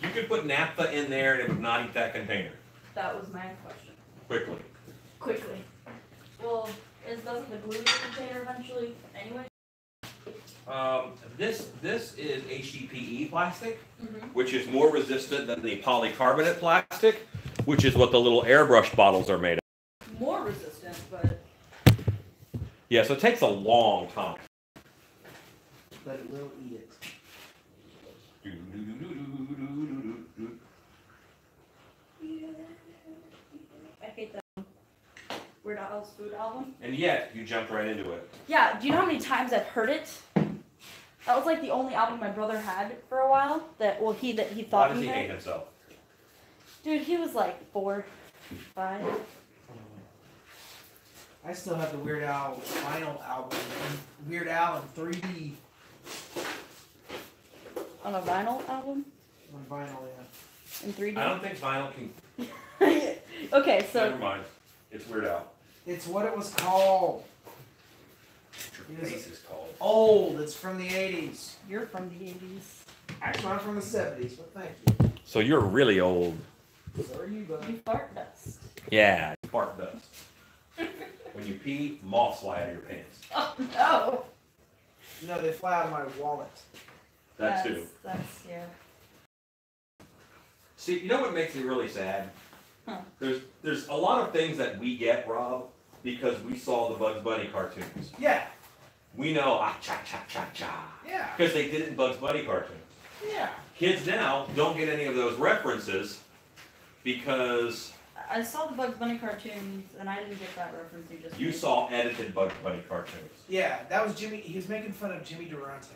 you could put naphtha in there and it would not eat that container that was my question. quickly. Quickly. Well, doesn't the glue the container eventually anyway? This is HDPE plastic, Mm-hmm. which is more resistant than the polycarbonate plastic, which is what the little airbrush bottles are made of. More resistant, but Yeah, so it takes a long time. But it will eat it. I hate that one. Weird Al's food album. And yet, you jumped right into it. Yeah, do you know how many times I've heard it? That was like the only album my brother had for a while. That he Why thought does he he had. hate himself? Dude, he was like 4, 5. I still have the Weird Al vinyl album. Weird Al in 3D On a vinyl album on vinyl, yeah. in 3D. I don't think vinyl can. Okay, so Never mind. It's Weird Al. It's what it was called. Your Yes. face is cold. Old. It's from the 80s. you're from the 80s. Actually, I'm from the 70s, but thank you. So you're really old. So are you, bud. You fart dust. Yeah, fart dust. When you pee, moths fly out of your pants. Oh no. No, they fly out of my wallet. That too. That's yeah. See, you know what makes me really sad? Huh. There's a lot of things that we get, Rob, because we saw the Bugs Bunny cartoons. Yeah. We know ah cha cha cha cha Yeah. because they did it in Bugs Bunny cartoons. Yeah. Kids now don't get any of those references because I saw the Bugs Bunny cartoons and I didn't get that reference you just you made. saw edited Bugs Bunny cartoons. Yeah, that was Jimmy. He was making fun of Jimmy Durante,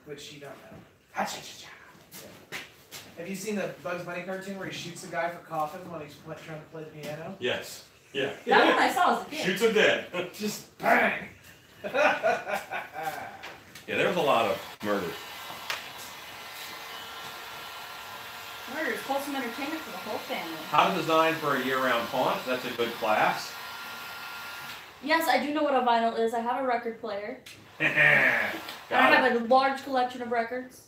which you don't know. Ha-cha-cha-cha. Yeah. Have you seen the Bugs Bunny cartoon where he shoots a guy for coughing when he's trying to play the piano? Yes. Yeah. That one I saw as a kid. Shoots him dead. Just bang. Yeah, there was a lot of murders. Murders, wholesome entertainment for the whole family. How to design for a year-round haunt. That's a good class. Yes, I do know what a vinyl is. I have a record player. Got And I it. have a large collection of records.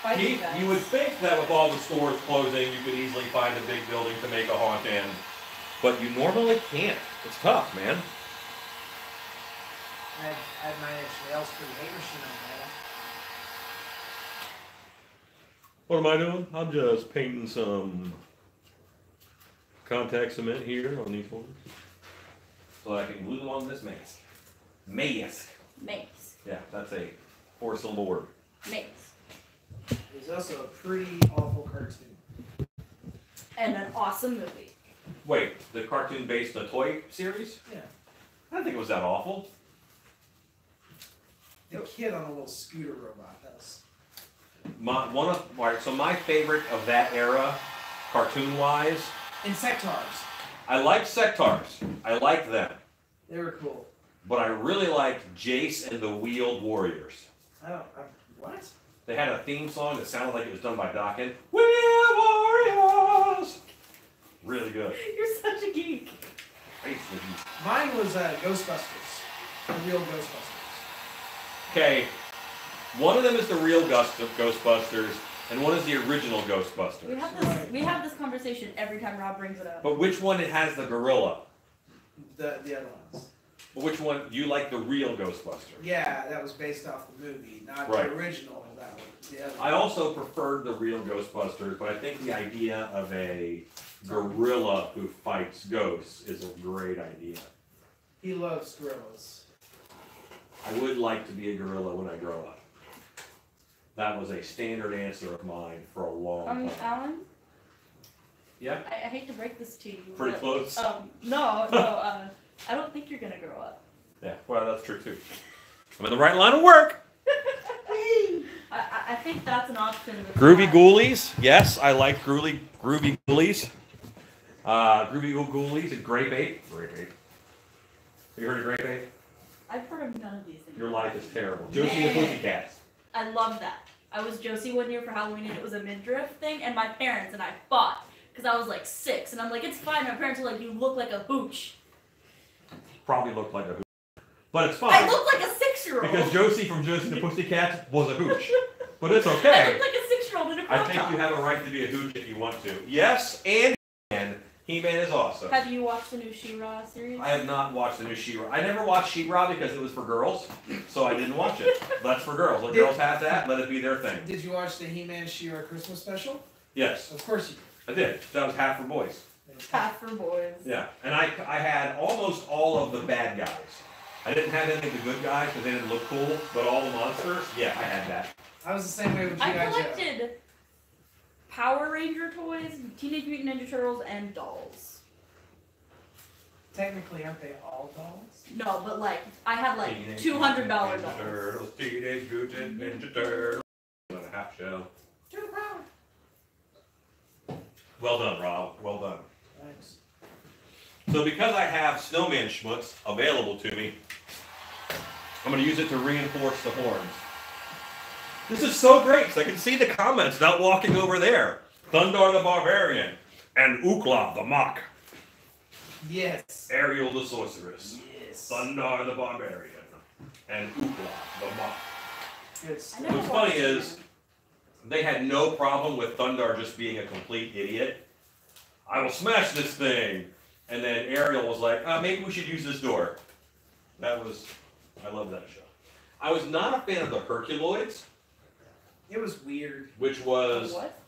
By you Keith, guys. you would think that with all the stores closing, you could easily find a big building to make a haunt in, but you normally can't. It's tough, man. I had 9 Inch Nails for the hate machine on What am I doing? I'm just painting some contact cement here on these ones, so I can glue them on this mask. Mask. Mace. Yeah, that's a 4-syllable word. Mace. It was also a pretty awful cartoon. And an awesome movie. Wait, the cartoon based on a toy series? Yeah. I don't think it was that awful. The kid on a little scooter robot. That was. My favorite of that era, cartoon-wise, Insectars. I liked Sectars. I liked them. They were cool. But I really liked Jace and the Wheeled Warriors. What? They had a theme song that sounded like it was done by Dokken. Wheel Warriors! Really good. You're such a geek. I used to be- Mine was Ghostbusters. The real Ghostbusters. Okay, one of them is the real Ghostbusters, and one is the original Ghostbusters. We have this conversation every time Rob brings it up. But which one has the gorilla? The other ones. But which one? You like the real Ghostbuster? Yeah, that was based off the movie, not Right. the original. That one. The other I one. also preferred the real Ghostbusters, but I think the idea of a gorilla who fights ghosts is a great idea. He loves gorillas. I would like to be a gorilla when I grow up. That was a standard answer of mine for a long time. Alan? Yeah? I hate to break this to you. Pretty but, close? No, I don't think you're gonna grow up. Yeah, well, that's true too. I'm in the right line of work. I think that's an option. that's Groovy not- Ghoulies. Yes, I like groovy Ghoulies. Groovy Ghoulies and Grape Ape. Grape Ape. Have you heard of Grape Ape? I've heard of none of these things. Your life is terrible. Josie and the Pussycats. I love that. I was Josie one year for Halloween and it was a midriff thing, and my parents and I fought because I was like 6, and I'm like, it's fine. My parents were like, you look like a hooch. Probably looked like a hooch. But it's I fine. look like a 6-year-old. Because Josie from Josie and the Pussycats was a hooch. But it's I okay. look like a 6-year-old in a I crop think top. you have a right to be a hooch if you want to. Yes, and He-Man is awesome. Have you watched the new She-Ra series? I have not watched the new She-Ra. I never watched She-Ra because it was for girls, so I didn't watch it. That's for girls. Let girls have that. Let it be their thing. Did you watch the He-Man She-Ra Christmas special? Yes, Of course you I did. That was half for boys. did. Half for boys. Yeah, and I had almost all of the bad guys. I didn't have any of the good guys because they didn't look cool, but all the monsters, yeah, I had that. I was the same way with I G.I. Joe. collected Power Ranger toys, Teenage Mutant Ninja Turtles, and dolls. Technically, aren't they all dolls? No, but like I had like Teenage $200 Mutant dolls. Ninja Turtles, Teenage Mutant Ninja Turtles. And a half shell. To the power. Well done, Rob. Well done. Thanks. So because I have snowman schmutz available to me, I'm going to use it to reinforce the horns. This is so great because I can see the comments without walking over there. Thundar the Barbarian and Ukla the Mock. Yes. Ariel the Sorceress. Yes. Thundar the Barbarian and Ukla the Mock. Good I stuff. never What's watched funny it. is they had no problem with Thundar just being a complete idiot. I will smash this thing. And then Ariel was like, maybe we should use this door. I love that show. I was not a fan of the Herculoids, It was weird. which was, What?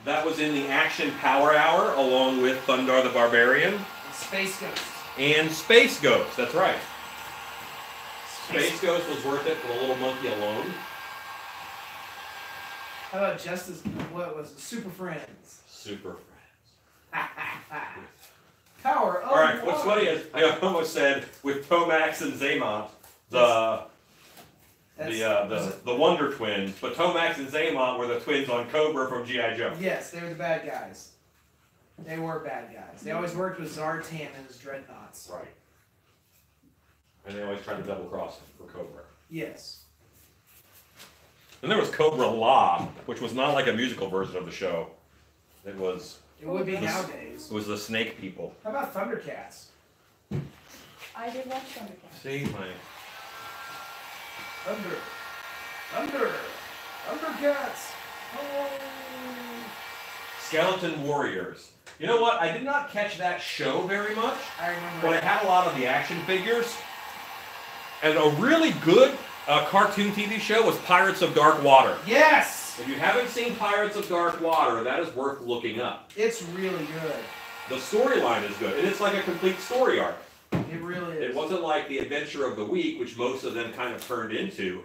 that was in the Action Power Hour along with Thundar the Barbarian And Space Ghost. and Space Ghost. That's right. Space Ghost was worth it for the little monkey alone. How about Justice? What was it? Super Friends. Super friends. Power of All right, what's water. funny is I almost said with Tomax and Zaymont, the Wonder Twins, but Tomax and Zaymont were the twins on Cobra from G.I. Joe. Yes, they were the bad guys. They were bad guys. They always worked with Zartan and his dreadnoughts. Right. And they always tried to double cross him for Cobra. Yes. And there was Cobra La, which was not like a musical version of the show. It was It would be This- nowadays. the snake people. How about Thundercats? I did watch Thundercats. See, my Thundercats. Oh. Skeleton Warriors. You know what? I did not catch that show very much, I remember. but I had a lot of the action figures. And a really good cartoon TV show was Pirates of Dark Water. Yes, If you haven't seen Pirates of Dark Water, that is worth looking up. it's really good. The storyline is good, and it's like a complete story arc. It really is. It wasn't like the adventure of the week, which most of them kind of turned into.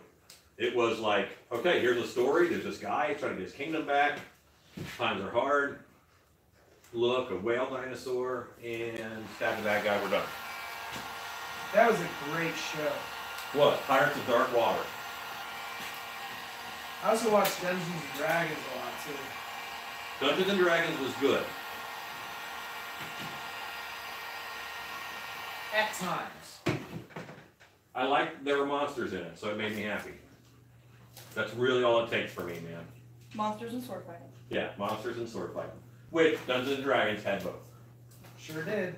It was like, okay, here's a story. There's this guy trying to get his kingdom back. Times are hard. Look, a whale dinosaur, and stab the bad guy. We're done. That was a great show. What? Pirates of Dark Water. I also watched Dungeons and Dragons a lot too. Dungeons and Dragons was good. At times. I liked there were monsters in it, so it made me happy. That's really all it takes for me, man. Monsters and sword fighting. Yeah, monsters and sword fighting. Which Dungeons and Dragons had both. Sure did.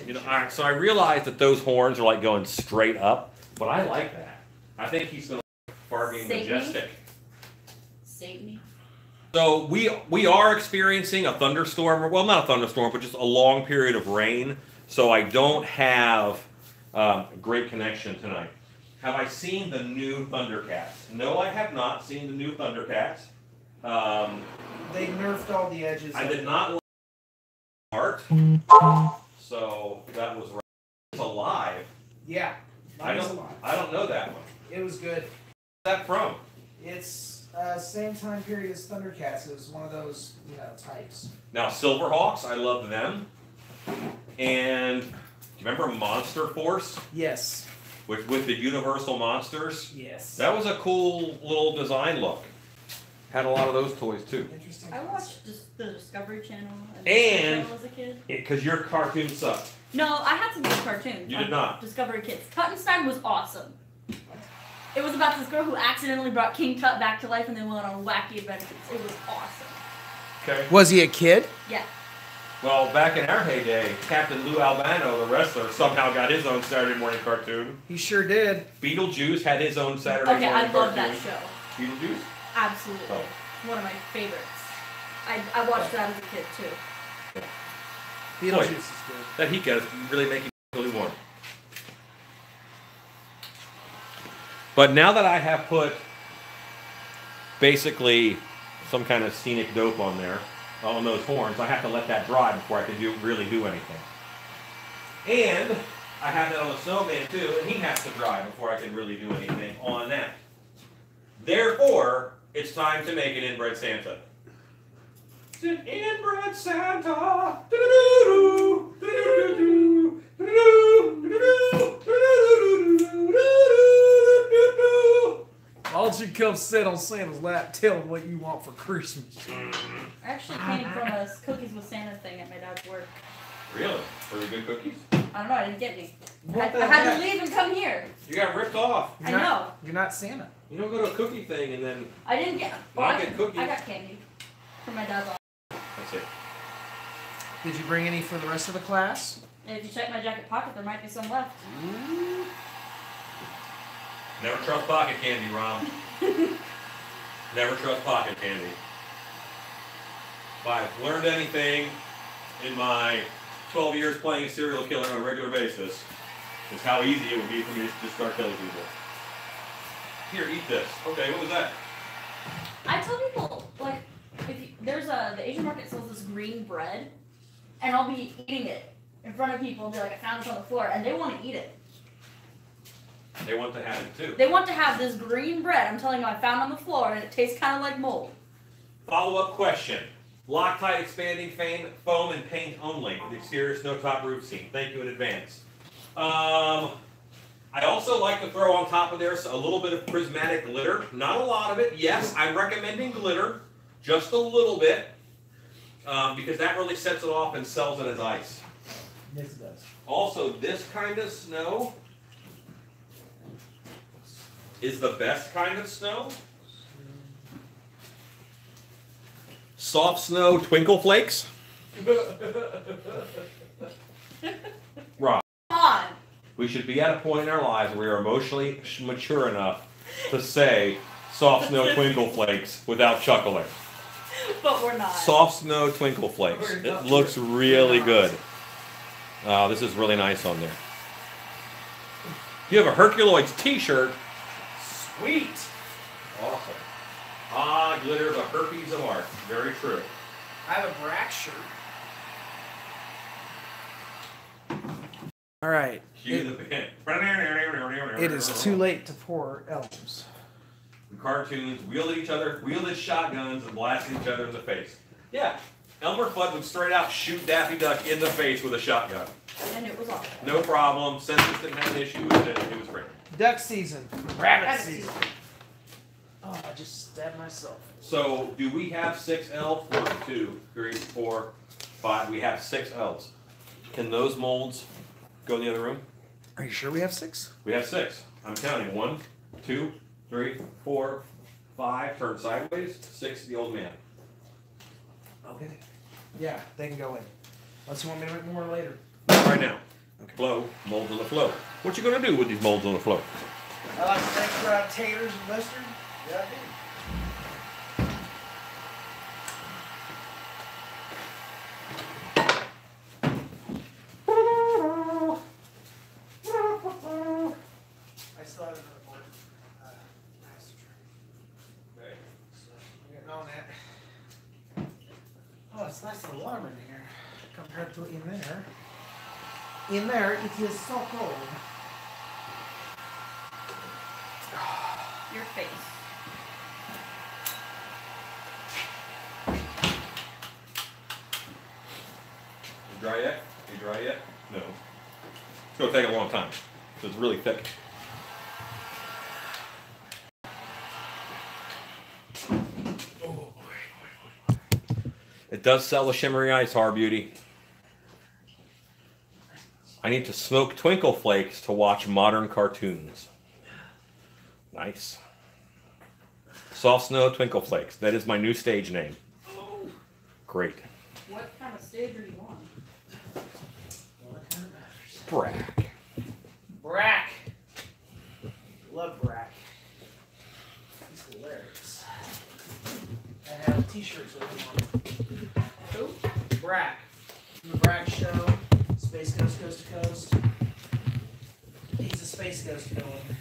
You know, so I realized that those horns are like going straight up. But I like that. I think he's gonna far being Save me? majestic. Save me. So we are experiencing a thunderstorm. Well, not a thunderstorm, but just a long period of rain. So I don't have great connection tonight. Have I seen the new Thundercats? No, I have not seen the new Thundercats. They nerfed all the edges. I did not like art, so that was right. It's alive. Yeah. I Mine's don't. alive. I don't know that one. It was good. Where's that from? It's same time period as Thundercats. It was one of those, types. Now Silverhawks, I love them. And do you remember Monster Force Yes. with the Universal monsters? Yes. That was a cool little design look. Had a lot of those toys too. Interesting. I watched the Discovery Channel and And- Discovery Channel as a kid. Because your cartoon sucked. No, I had some good cartoons. You on did not. Discovery Kids. Tuttenstein was awesome. It was about this girl who accidentally brought King Tut back to life and then went on wacky adventures. It was awesome. Okay. Was he a kid? Yeah. Well, back in our heyday, Captain Lou Albano, the wrestler, somehow got his own Saturday morning cartoon. He sure did. Beetlejuice had his own Saturday Okay, morning I cartoon. love that show. Beetlejuice? Absolutely. Oh. One of my favorites. I watched that as a kid too. Beetlejuice is good. That he does really make you really warm. But now that I have put basically some kind of scenic dope on there, on those horns, I have to let that dry before I can really do anything. And I have that on the snowman too, and he has to dry before I can really do anything on that. Therefore, it's time to make an inbred Santa. It's an inbred Santa. Do-do-do-do, do-do-do-do, do-do-do, do-do-do-do, do-do-do-do. Why don't you come sit on Santa's lap, tell him what you want for Christmas? I actually came from a Cookies with Santa thing at my dad's work. Really? Really good cookies? I don't know, I didn't get any. What the I had heck? to leave and come here. You got ripped off. I know. You're not Santa. You don't go to a cookie thing and then I didn't get. Not get cookies. I got candy from my dad's office. that's it. Did you bring any for the rest of the class? And if you check my jacket pocket, there might be some left. Never trust pocket candy, Rom. Never trust pocket candy. If I've learned anything in my 12 years playing serial killer on a regular basis, is how easy it would be for me to just start killing people. Here, eat this. Okay, what was that? I tell people, like, if you, the Asian market sells this green bread, and I'll be eating it in front of people and be like, I found this on the floor, and they want to eat it. They want to have it too. They want to have this green bread, I'm telling you, I found on the floor, and it tastes kind of like mold. Follow-up question. Loctite expanding foam and paint only. The exterior snow top roof scene. Thank you in advance. I also like to throw on top of there a little bit of prismatic glitter. Not a lot of it. Yes, I'm recommending glitter. Just a little bit. Because that really sets it off and sells it as ice. Yes, it does. Also, this kind of snow is the best kind of snow. Soft snow twinkle flakes. Rob, Come on! we should be at a point in our lives where we are emotionally mature enough to say soft snow twinkle flakes without chuckling. But we're not. Soft snow twinkle flakes. We're It not. looks really good. This is really nice on there. You have a Herculoids t-shirt. Sweet. Awesome. Ah, glitter, the herpes of art. Very true. I have a Brack shirt. All right. Cue the band. It is too late to pour elms. The cartoons wielded shotguns and blasted each other in the face. Yeah, Elmer Fudd would straight out shoot Daffy Duck in the face with a shotgun. And it was awesome. No problem. Census didn't have an issue with it. It was great. Duck season. Rabbit season. Oh, I just stabbed myself. So, do we have 6 elves? 1, 2, 3, 4, 5. We have 6 elves. Can those molds go in the other room? Are you sure we have 6? We have 6. I'm counting. 1, 2, 3, 4, 5. Turn sideways. 6. The old man. Okay. Yeah, they can go in. Unless you want me to make more later. Right now. Flow. Molds on the flow. What you gonna do with these molds on the floor? I like French fried taters and mustard. Yeah, I do. I still have another board. Master Train. Okay. So we're getting on that. Oh, it's nice and warm in here compared to in there. In there, it is so cold. Your face. You dry yet? You dry yet? No. It's gonna take a long time. So it's really thick. It does sell a shimmery ice, Hard Beauty. I need to smoke twinkle flakes to watch modern cartoons. Nice. Soft Snow Twinkle Flakes. That is my new stage name. Great. What kind of stage are you on? Brack. Brack. Love Brack. He's hilarious. I have t-shirts with him on. Who? Brack. From the Brack Show. Space Ghost Coast to Coast. He's a space ghost villain.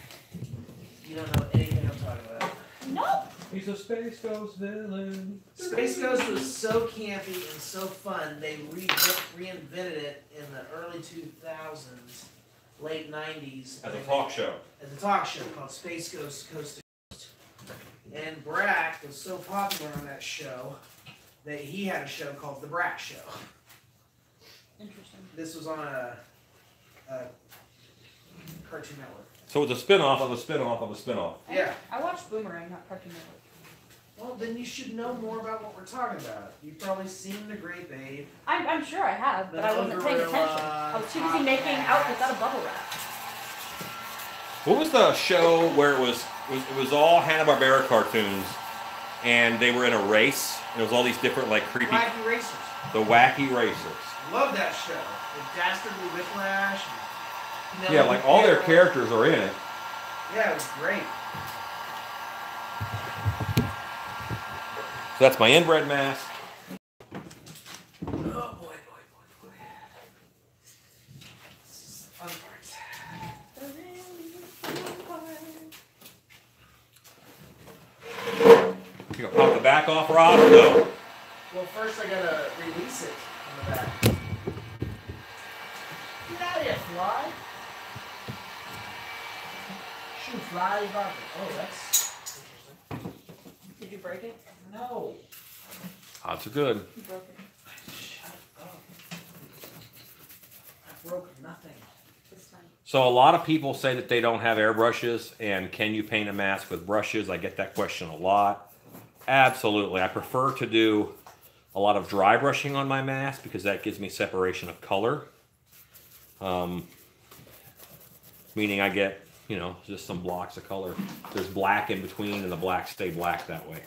You don't know anything I'm talking about. Nope. He's a Space Ghost villain. Space Ghost was so campy and so fun, they reinvented it in the early 2000s, late 90s. As a talk show. As a talk show called Space Ghost Coast to Coast. And Brack was so popular on that show that he had a show called The Brack Show. Interesting. This was on a Cartoon Network. So it's a spin-off of a spin-off of a spin-off. Yeah. I watched Boomerang, not Cartoon Network. Well, then you should know more about what we're talking about. You've probably seen The Great Babe. I'm sure I have, but The I wasn't paying Gorilla, attention. I was too busy making outfits out of bubble wrap. What was the show where it was all Hanna-Barbera cartoons, and they were in a race, and it was all these different like creepy, Wacky Racers. the Wacky Racers. Love that show. With Dastardly Whiplash. And Yeah, like all their Penelope characters are in it. Carroll. Yeah, it was great. So that's my inbred mask. Oh boy, boy, boy, boy. This is the fun part. You gonna pop the back off, Rob? No. Well, first I gotta release it on the back. Get out of here, fly. Shoot, fly, Bobby. Oh, that's interesting. Did you break it? No. Odds are good. You broke it. Shut up. I broke nothing. This time. So a lot of people say that they don't have airbrushes, and can you paint a mask with brushes? I get that question a lot. Absolutely. I prefer to do a lot of dry brushing on my mask because that gives me separation of color. Meaning I get, you know, just some blocks of color. There's black in between, and the blacks stay black that way.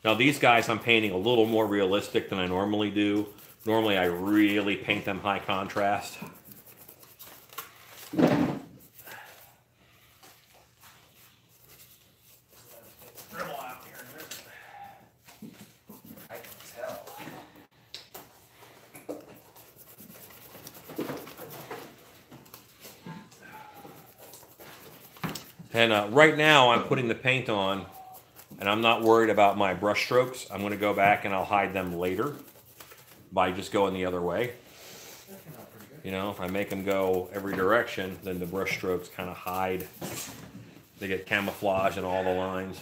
Now these guys I'm painting a little more realistic than I normally do. Normally I really paint them high contrast. Dribble out here. I can tell. And right now I'm putting the paint on, and I'm not worried about my brush strokes. I'm going to go back and I'll hide them later by just going the other way. That came out pretty good. You know, if I make them go every direction, then the brush strokes kind of hide. They get camouflage in all the lines.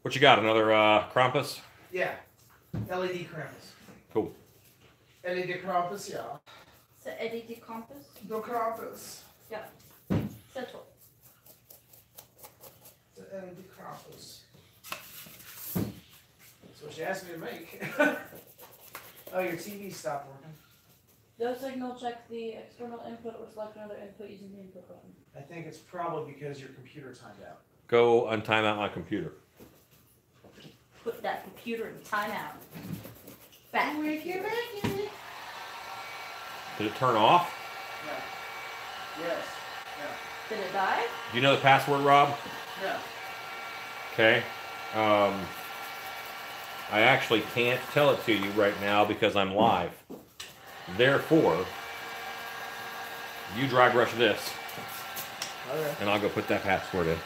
What you got? Another Krampus? Yeah. LED Krampus. Cool. LED Krampus, yeah. So Eddie de Compass? The Krampus. Yeah. Settle. The LED Krampus. That's what she asked me to make. Oh, your TV stopped working. Does signal check the external input or select another input using the input button? I think it's probably because your computer timed out. Go untime out my computer. Put that computer in timeout. Back. We're back in Did it turn off? Yeah. Yes. Yeah. Did it die? Do you know the password, Rob? Yeah. Okay. I actually can't tell it to you right now because I'm live. Therefore, you dry brush this, Okay. and I'll go put that password in.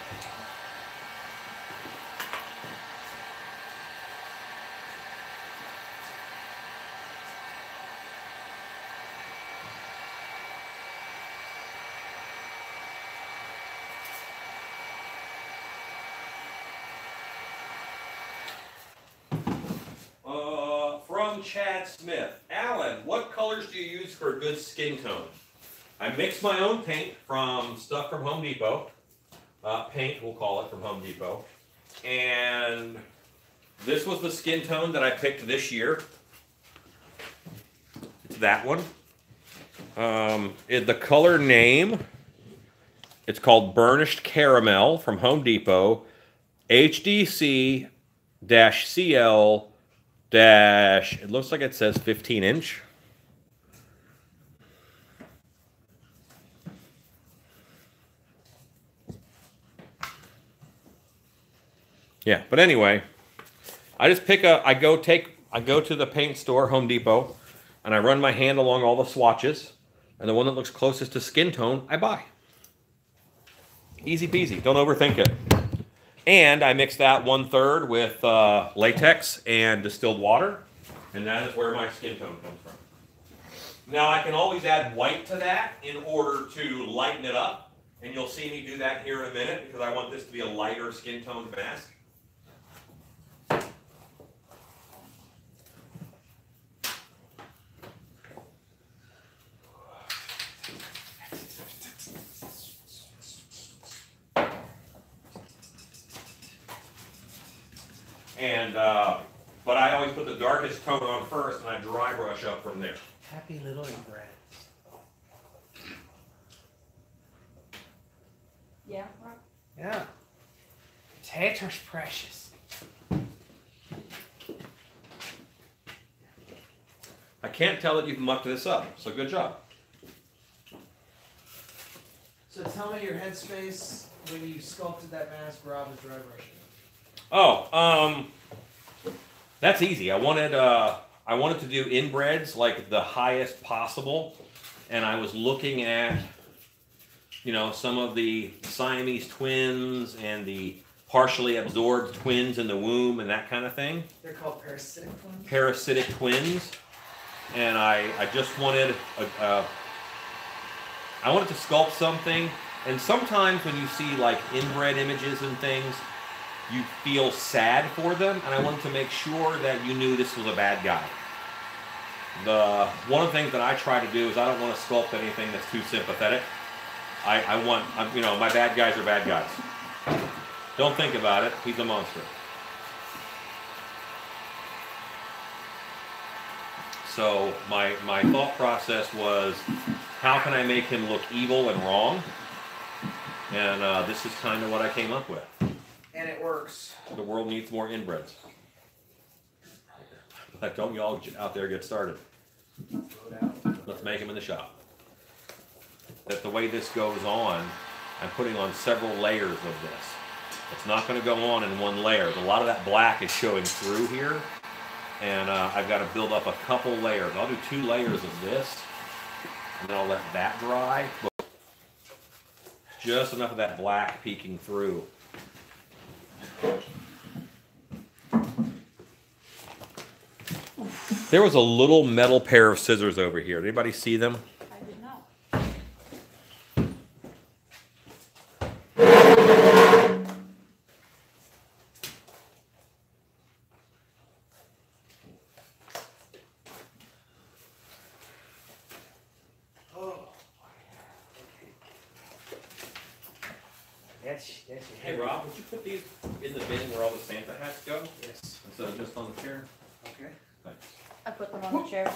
From Chad Smith. Alan, what colors do you use for a good skin tone? I mix my own paint from stuff from Home Depot. Paint, we'll call it, from Home Depot. And this was the skin tone that I picked this year. It's that one. The color name, it's called Burnished Caramel from Home Depot. HDC-CL- it looks like it says 15 inch. Yeah, but anyway, I just pick I go to the paint store, Home Depot, and I run my hand along all the swatches, and the one that looks closest to skin tone, I buy. Easy peasy, don't overthink it. And I mix that 1/3 with latex and distilled water, and that is where my skin tone comes from. Now I can always add white to that in order to lighten it up, and you'll see me do that here in a minute because I want this to be a lighter skin tone mask. And, but I always put the darkest tone on first, and I dry brush up from there. Happy little inbreds. Yeah. Yeah. Taters precious. I can't tell that you've mucked this up, so good job. So tell me your headspace when you sculpted that mask, Rob, with dry brushing. Oh, that's easy. I wanted to do inbreds like the highest possible, and I was looking at, you know, some of the Siamese twins and the partially absorbed twins in the womb and that kind of thing. They're called parasitic ones. Parasitic twins, and I just wanted I wanted to sculpt something. And sometimes when you see like inbred images and things, you feel sad for them, and I wanted to make sure that you knew this was a bad guy. One of the things that I try to do is I don't want to sculpt anything that's too sympathetic. You know, my bad guys are bad guys. Don't think about it. He's a monster. So my thought process was, how can I make him look evil and wrong? And this is kind of what I came up with. And it works. The world needs more inbreds. Don't y'all out there get started. Let's make them in the shop. That the way this goes on, I'm putting on several layers of this. It's not going to go on in one layer. A lot of that black is showing through here, and I've got to build up a couple layers. I'll do 2 layers of this, and then I'll let that dry. Just enough of that black peeking through. There was a little metal pair of scissors over here. Did anybody see them? I did not. Hey Rob, would you put these in the bin where all the Santa hats go? Yes. Instead of just on the chair? Okay. Thanks. I put them on the chair.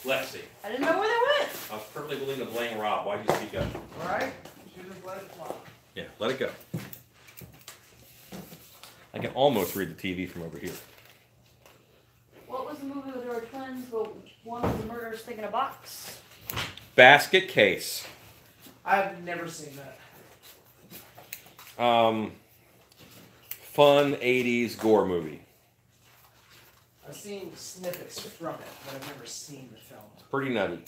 Let's see. I didn't know where they went. I was perfectly willing to blame Rob. Why'd you speak up? All right. Should have let it fly. Yeah, let it go. I can almost read the TV from over here. What was the movie where there were twins, but one was a murderous thing in a box? Basket Case. I've never seen that. Fun 80s gore movie. I've seen snippets from it, but I've never seen the film. Pretty nutty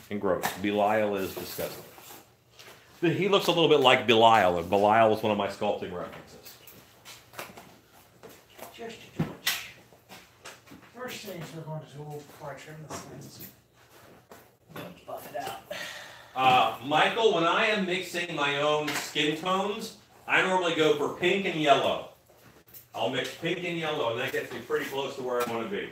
and gross. Belial is disgusting. He looks a little bit like Belial, and Belial was one of my sculpting references. Just a touch. First things we're going to do before I trim this thing. Buff it out. Michael, when I am mixing my own skin tones, I normally go for pink and yellow. I'll mix pink and yellow, and that gets me pretty close to where I want to be.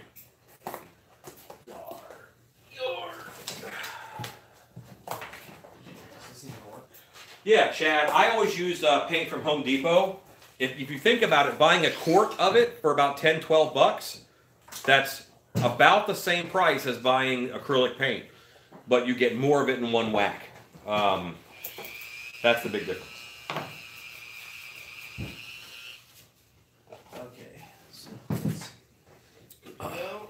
Yeah, Chad, I always use paint from Home Depot. If you think about it, buying a quart of it for about 10, 12 bucks, that's about the same price as buying acrylic paint, but you get more of it in one whack. That's the big difference. Okay. So let's go.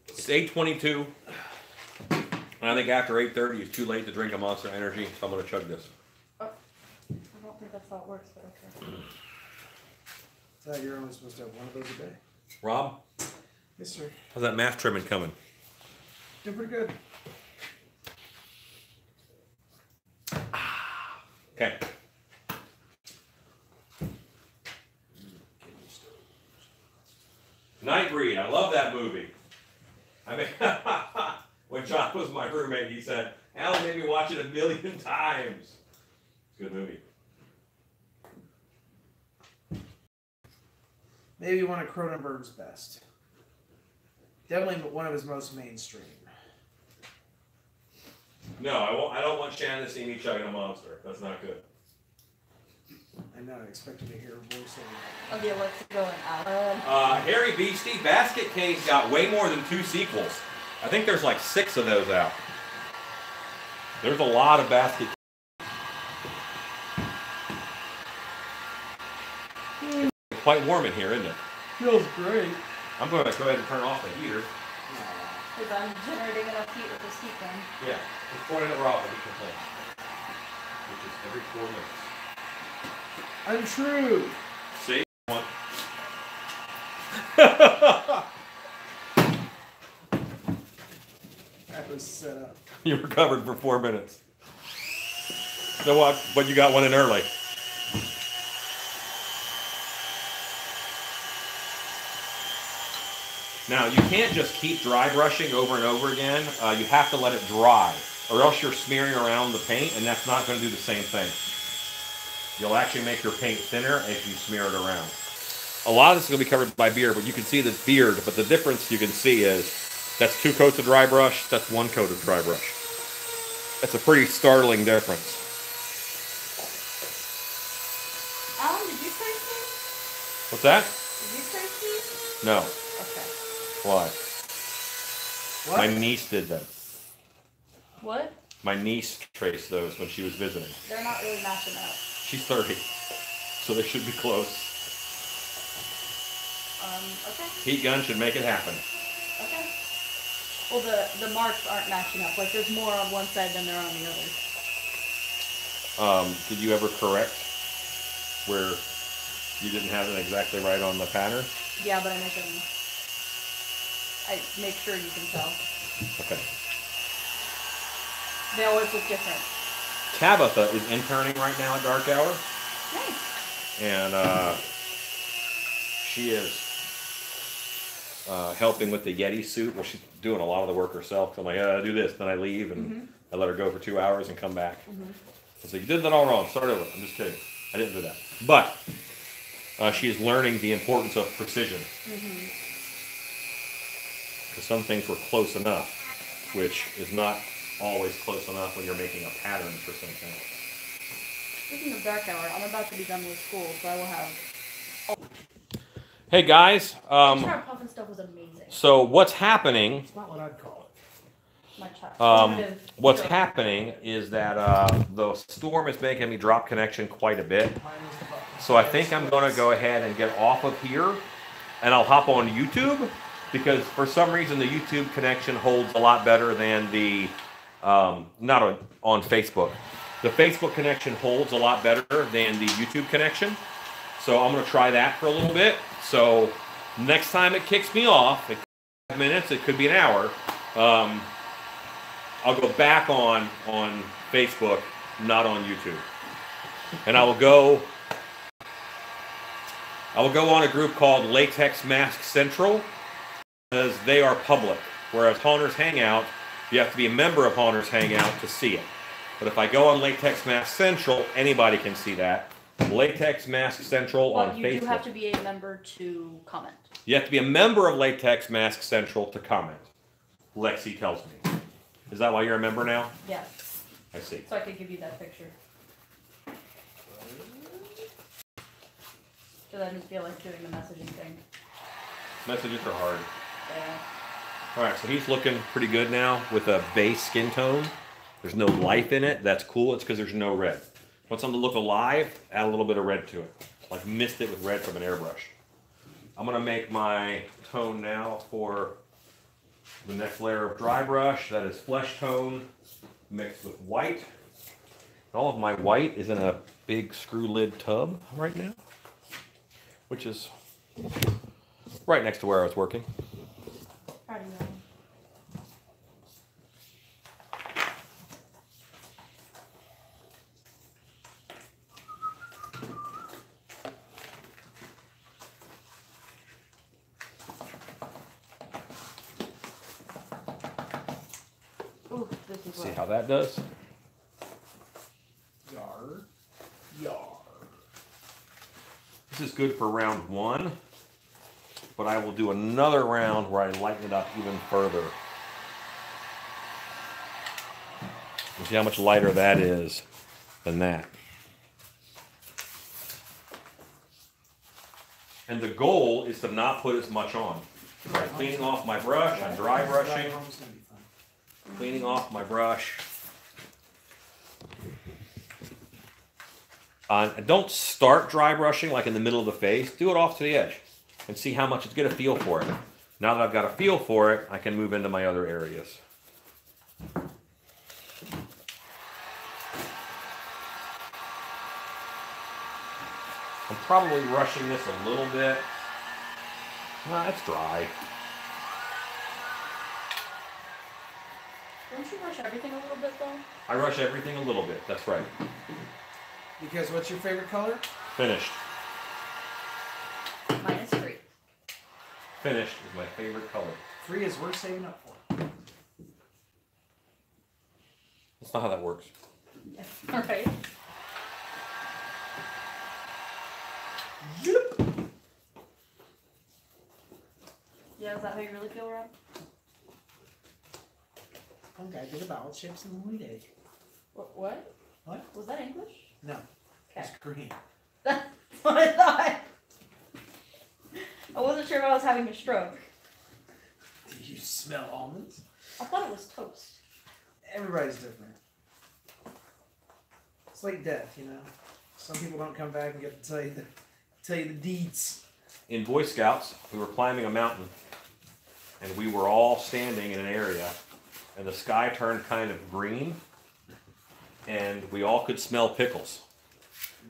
It's 8:22, and I think after 8:30 it's too late to drink a Monster Energy, so I'm going to chug this. I don't think that's how it works, but okay. I thought you're only supposed to have one of those a day. Rob, Yes, sir. how's that mask trimming coming? Doing pretty good. Okay. Nightbreed, I love that movie. I mean, when John was my roommate, he said, Alan made me watch it 1,000,000 times. It's a good movie. Maybe one of Cronenberg's best. Definitely one of his most mainstream. No, I don't want Shannon to see me chugging a Monster. That's not good. I know, I expected to hear a voice over Okay, let's go and Harry Beastie, Basket Case got way more than 2 sequels. I think there's like 6 of those out. There's a lot of Basket It's quite warm in here, isn't it? Feels great. I'm going to go ahead and turn off the heater. because I'm generating enough heat with this heat gun. Yeah, it's 20 in a row, but we can play. Which is every 4 minutes. Untrue. See? One. That was set up. You recovered for 4 minutes. So what? But you got one in early. Now, you can't just keep dry brushing over and over again. You have to let it dry, or else you're smearing around the paint, and that's not going to do the same thing. You'll actually make your paint thinner as you smear it around. A lot of this is going to be covered by beard, but you can see this beard, but the difference you can see is that's 2 coats of dry brush, that's 1 coat of dry brush. That's a pretty startling difference. Alan, did you trace these? What's that? Did you trace these? No. Okay. Why? What? My niece did them. What? My niece traced those when she was visiting. They're not really matching up. She's 30, so they should be close. Okay. Heat gun should make it happen. Okay. Well, the marks aren't matching up. Like, there's more on one side than there are on the other. Did you ever correct where you didn't have it exactly right on the pattern? Yeah, but I make sure you can tell. Okay. They always look different. Tabitha is interning right now at Dark Hour, Nice. and she is helping with the Yeti suit. Well, she's doing a lot of the work herself. So I'm like, do this, then I leave, and I let her go for 2 hours and come back. I said, you did that all wrong. Start over. I'm just kidding. I didn't do that. But she is learning the importance of precision. Because some things were close enough, which is not always close enough when you're making a pattern for something. Speaking of Dark Hour, I'm about to be done with school, so I will have. Hey guys, Char Puffin stuff was amazing. so what's happening? It's not what I'd call it. My child. What's happening is that the storm is making me drop connection quite a bit. Mine was the button. So I think I'm going to go ahead and get off of here, and I'll hop on YouTube, because for some reason the YouTube connection holds a lot better than the not on Facebook. The Facebook connection holds a lot better than the YouTube connection. So I'm going to try that for a little bit. So next time it kicks me off, it could be 5 minutes, it could be an hour. I'll go back on Facebook, not on YouTube. And I will go on a group called Latex Mask Central because they are public. Whereas Haunters Hangout, you have to be a member of Haunters Hangout to see it. But if I go on Latex Mask Central, anybody can see that. Latex Mask Central on Facebook. You do have to be a member to comment. You have to be a member of Latex Mask Central to comment. Lexi tells me. Is that why you're a member now? Yeah. I see. So I could give you that picture. Because I didn't feel like doing the messaging thing. Messages are hard. Yeah. Alright, so he's looking pretty good now with a base skin tone. There's no life in it. That's cool. It's because there's no red. Want something to look alive? Add a little bit of red to it. Like mist it with red from an airbrush. I'm going to make my tone now for the next layer of dry brush. That is flesh tone mixed with white. All of my white is in a big screw lid tub right now, which is right next to where I was working. Proud of you. Ooh, this is See rough. how that does? Yar. Yar. This is good for round 1, but I will do another round where I lighten it up even further. You see how much lighter that is than that. And the goal is to not put as much on. By cleaning off my brush, I'm dry brushing, Home's gonna be fun. cleaning off my brush. And don't start dry brushing like in the middle of the face. Do it off to the edge and see how much it's get a feel for it. Now that I've got a feel for it, I can move into my other areas. I'm probably rushing this a little bit. It's dry. Don't you rush everything a little bit though? I rush everything a little bit, that's right. Because what's your favorite color? Finished. -3. Finished is my favorite color. 3 is worth saving up for. That's not how that works. Yeah. Alright. Yeah, is that how you really feel, Rob? One guy did about shapes in the wheat egg. What? What? Was that English? No, Okay. it's green. That's what I thought. I wasn't sure if I was having a stroke. Do you smell almonds? I thought it was toast. Everybody's different. It's like death, you know. Some people don't come back and get to tell you the deeds. In Boy Scouts, we were climbing a mountain, and we were all standing in an area, and the sky turned kind of green, and we all could smell pickles.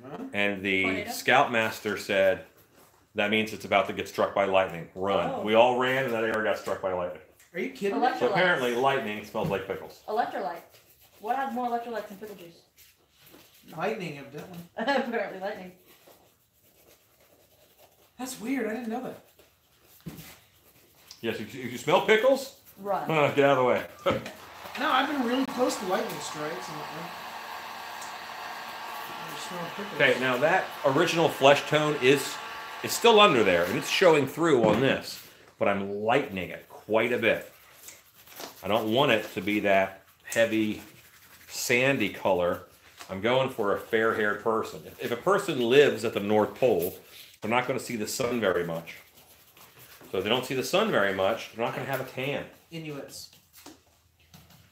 Huh? And the Tornado? scoutmaster said, "That means it's about to get struck by lightning. Run." Oh. We all ran, and that area got struck by lightning. Are you kidding me? Electrolytes. So apparently, lightning smells like pickles. Electrolyte. What has more electrolytes than pickle juice? Lightning, evidently. Apparently lightning. That's weird. I didn't know that. Yes, if you smell pickles, Run. get out of the way. No, I've been really close to lightning strikes. And I smell pickles. Okay, now that original flesh tone is still under there, and it's showing through on this, but I'm lightening it quite a bit. I don't want it to be that heavy, sandy color. I'm going for a fair-haired person. If a person lives at the North Pole, they're not going to see the sun very much. So if they don't see the sun very much, they're not going to have a tan. Inuits.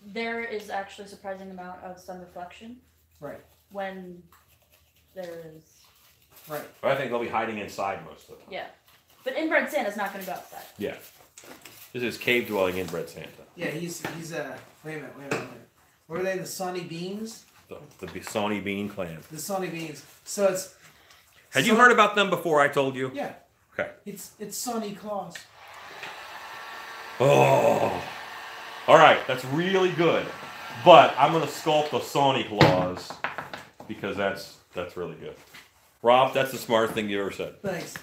There is actually a surprising amount of sun reflection Right. when there is. Right. But I think they'll be hiding inside most of them. Yeah. But inbred Santa's not going to go outside. Yeah. This is cave-dwelling inbred Santa. Yeah, he's wait a minute. What are they? The Sonny Beans? The Sawney Bean Clan. The Sonny Beans. So it's. Had you heard about them before I told you? Yeah. Okay. It's Sonny Claus. Oh. All right, that's really good. But I'm going to sculpt a Sawney Claus because that's really good. Rob, that's the smartest thing you ever said. Thanks.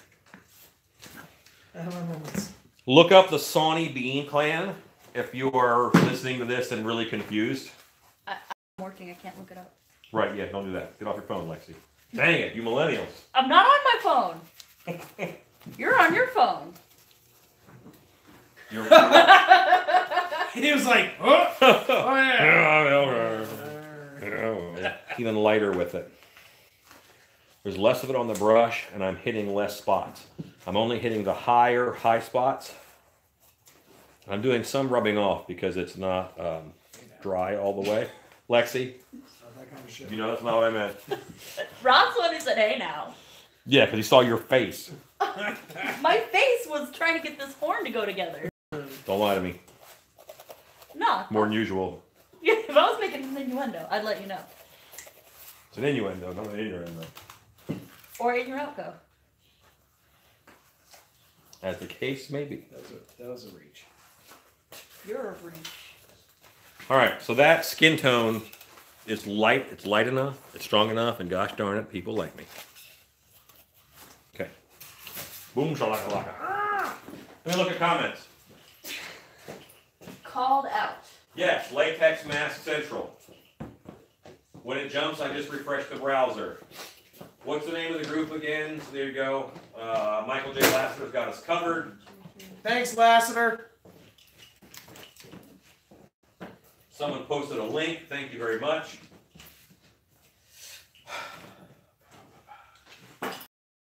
I have my moments. Look up the Sawney Bean Clan if you are listening to this and really confused. I'm working. I can't look it up. Right, yeah, don't do that. Get off your phone, Lexi. Dang it, you millennials. I'm not on my phone. You're on your phone. You're He was like, oh, oh yeah. even lighter with it. There's less of it on the brush, and I'm hitting less spots. I'm only hitting the high spots. I'm doing some rubbing off because it's not dry all the way. Lexi, That kind of shit. you know that's not what I meant. Rob's one who said, "Hey now." Yeah, because he saw your face. My face was trying to get this horn to go together. Don't lie to me. No. More than usual. If I was making an innuendo, I'd let you know. It's an innuendo, not an innuendo. Or in your outgo. As the case may be. That was a reach. You're a reach. All right, so that skin tone is light. It's light enough. It's strong enough, and gosh darn it, people like me. Okay. Boom shakalaka. Let me look at comments. Called out. Yes, Latex Mask Central. When it jumps, I just refresh the browser. What's the name of the group again? So there you go. Michael J. Lassiter's got us covered. Thanks, Lassiter. Someone posted a link. Thank you very much.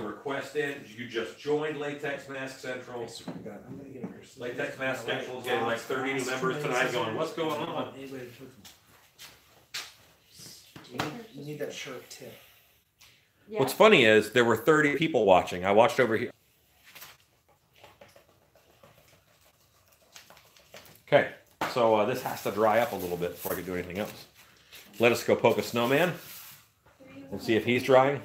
Request in. You just joined Latex Mask Central. I swear to God, I'm gonna get a nurse. Latex Mask Central is getting like 30 new members tonight going, what's going on? You need that sharp tip. Yeah. What's funny is there were 30 people watching. I watched over here. Okay, so this has to dry up a little bit before I can do anything else. Let us go poke a snowman and see if he's drying.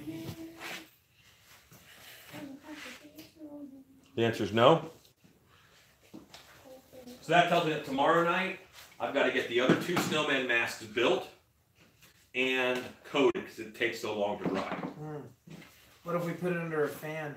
The answer is no. So that tells me that tomorrow night I've got to get the other 2 snowman masks built and coated because it takes so long to dry. What if we put it under a fan?